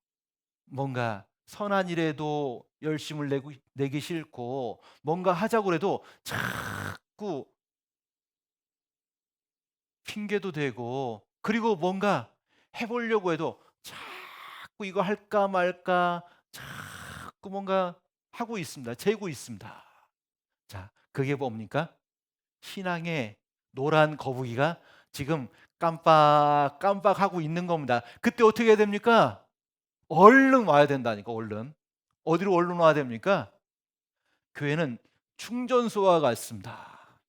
뭔가 선한 일에도 열심을 내기 싫고 뭔가 하자고 해도 자꾸 핑계도 대고 그리고 뭔가 해보려고 해도 자꾸 이거 할까 말까 자꾸 뭔가 하고 있습니다. 재고 있습니다. 자, 그게 뭡니까? 신앙의 노란 거북이가 지금 깜빡깜빡하고 있는 겁니다. 그때 어떻게 해야 됩니까? 얼른 와야 된다니까, 얼른. 어디로 얼른 와야 됩니까? 교회는 충전소와 같습니다.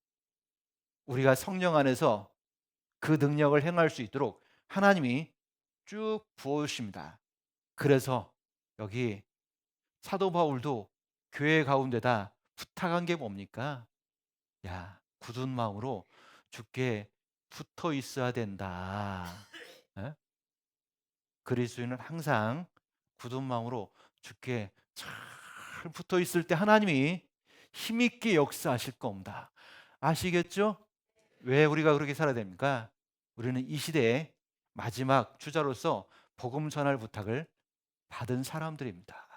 우리가 성령 안에서 그 능력을 행할 수 있도록 하나님이 쭉 부어주십니다. 그래서 여기 사도 바울도 교회 가운데다 부탁한 게 뭡니까? 야, 굳은 마음으로 주께 붙어 있어야 된다. 에? 그리스도인은 항상 굳은 마음으로 주께 잘 붙어 있을 때 하나님이 힘있게 역사하실 겁니다. 아시겠죠? 왜 우리가 그렇게 살아야 됩니까? 우리는 이 시대의 마지막 주자로서 복음 전할 부탁을 받은 사람들입니다.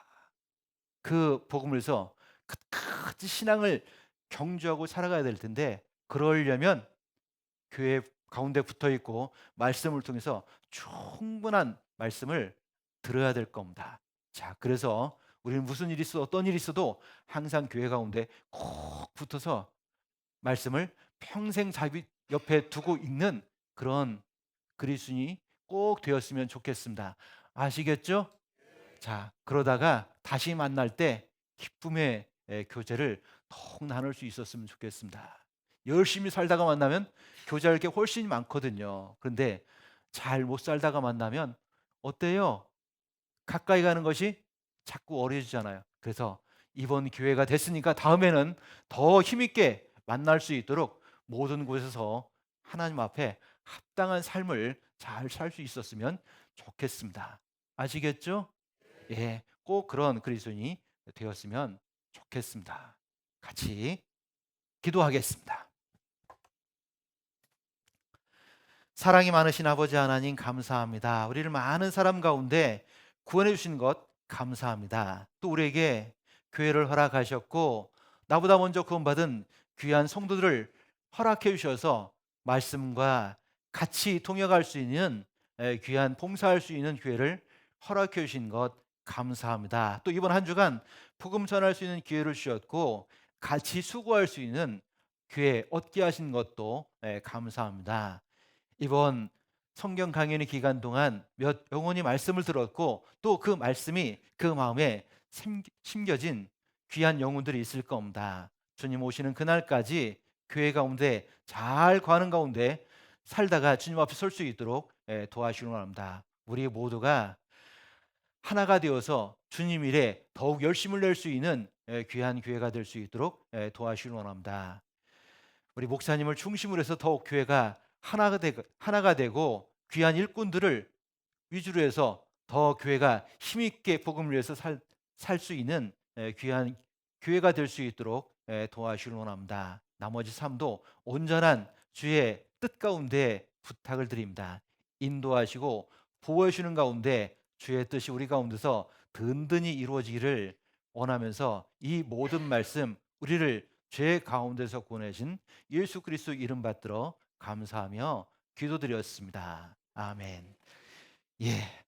그 복음에서 끝까지 신앙을 경주하고 살아가야 될 텐데, 그러려면 교회 가운데 붙어 있고 말씀을 통해서 충분한 말씀을 들어야 될 겁니다. 자, 그래서 우리는 무슨 일이 있어도 어떤 일이 있어도 항상 교회 가운데 꼭 붙어서 말씀을 평생 자기 옆에 두고 읽는 그런 그리스도인이 꼭 되었으면 좋겠습니다. 아시겠죠? 자, 그러다가 다시 만날 때 기쁨의 교제를 더욱 나눌 수 있었으면 좋겠습니다. 열심히 살다가 만나면 교제할 게 훨씬 많거든요. 그런데 잘 못 살다가 만나면 어때요? 가까이 가는 것이 자꾸 어려지잖아요. 그래서 이번 기회가 됐으니까 다음에는 더 힘있게 만날 수 있도록 모든 곳에서 하나님 앞에 합당한 삶을 잘 살 수 있었으면 좋겠습니다. 아시겠죠? 예, 꼭 그런 그리스도인이 되었으면 좋겠습니다. 같이 기도하겠습니다. 사랑이 많으신 아버지 하나님, 감사합니다. 우리를 많은 사람 가운데 구원해 주신 것 감사합니다. 또 우리에게 교회를 허락하셨고 나보다 먼저 구원받은 귀한 성도들을 허락해 주셔서 말씀과 같이 통역할 수 있는 귀한 봉사할 수 있는 교회를 허락해 주신 것 감사합니다. 또 이번 한 주간 복음 전할 수 있는 기회를 주셨고 같이 수고할 수 있는 기회 얻게 하신 것도 감사합니다. 이번 성경 강연의 기간 동안 몇 영혼이 말씀을 들었고 또 그 말씀이 그 마음에 심겨진 귀한 영혼들이 있을 겁니다. 주님 오시는 그날까지 교회 가운데 잘 가는 가운데 살다가 주님 앞에 설 수 있도록 도와주시기 바랍니다. 우리 모두가 하나가 되어서 주님 일에 더욱 열심을 낼 수 있는 귀한 교회가 될 수 있도록 도와주시기 바랍니다. 우리 목사님을 중심으로 해서 더욱 교회가 하나가 되고 귀한 일꾼들을 위주로 해서 더 교회가 힘있게 복음을 위해서 살 수 있는 귀한 교회가 될 수 있도록 도와주시기 원합니다. 나머지 삶도 온전한 주의 뜻 가운데 부탁을 드립니다. 인도하시고 보호해 주는 가운데 주의 뜻이 우리 가운데서 든든히 이루어지기를 원하면서 이 모든 말씀 우리를 죄 가운데서 구원하신 예수 그리스도 이름 받들어 감사하며 기도드렸습니다. 아멘. 예.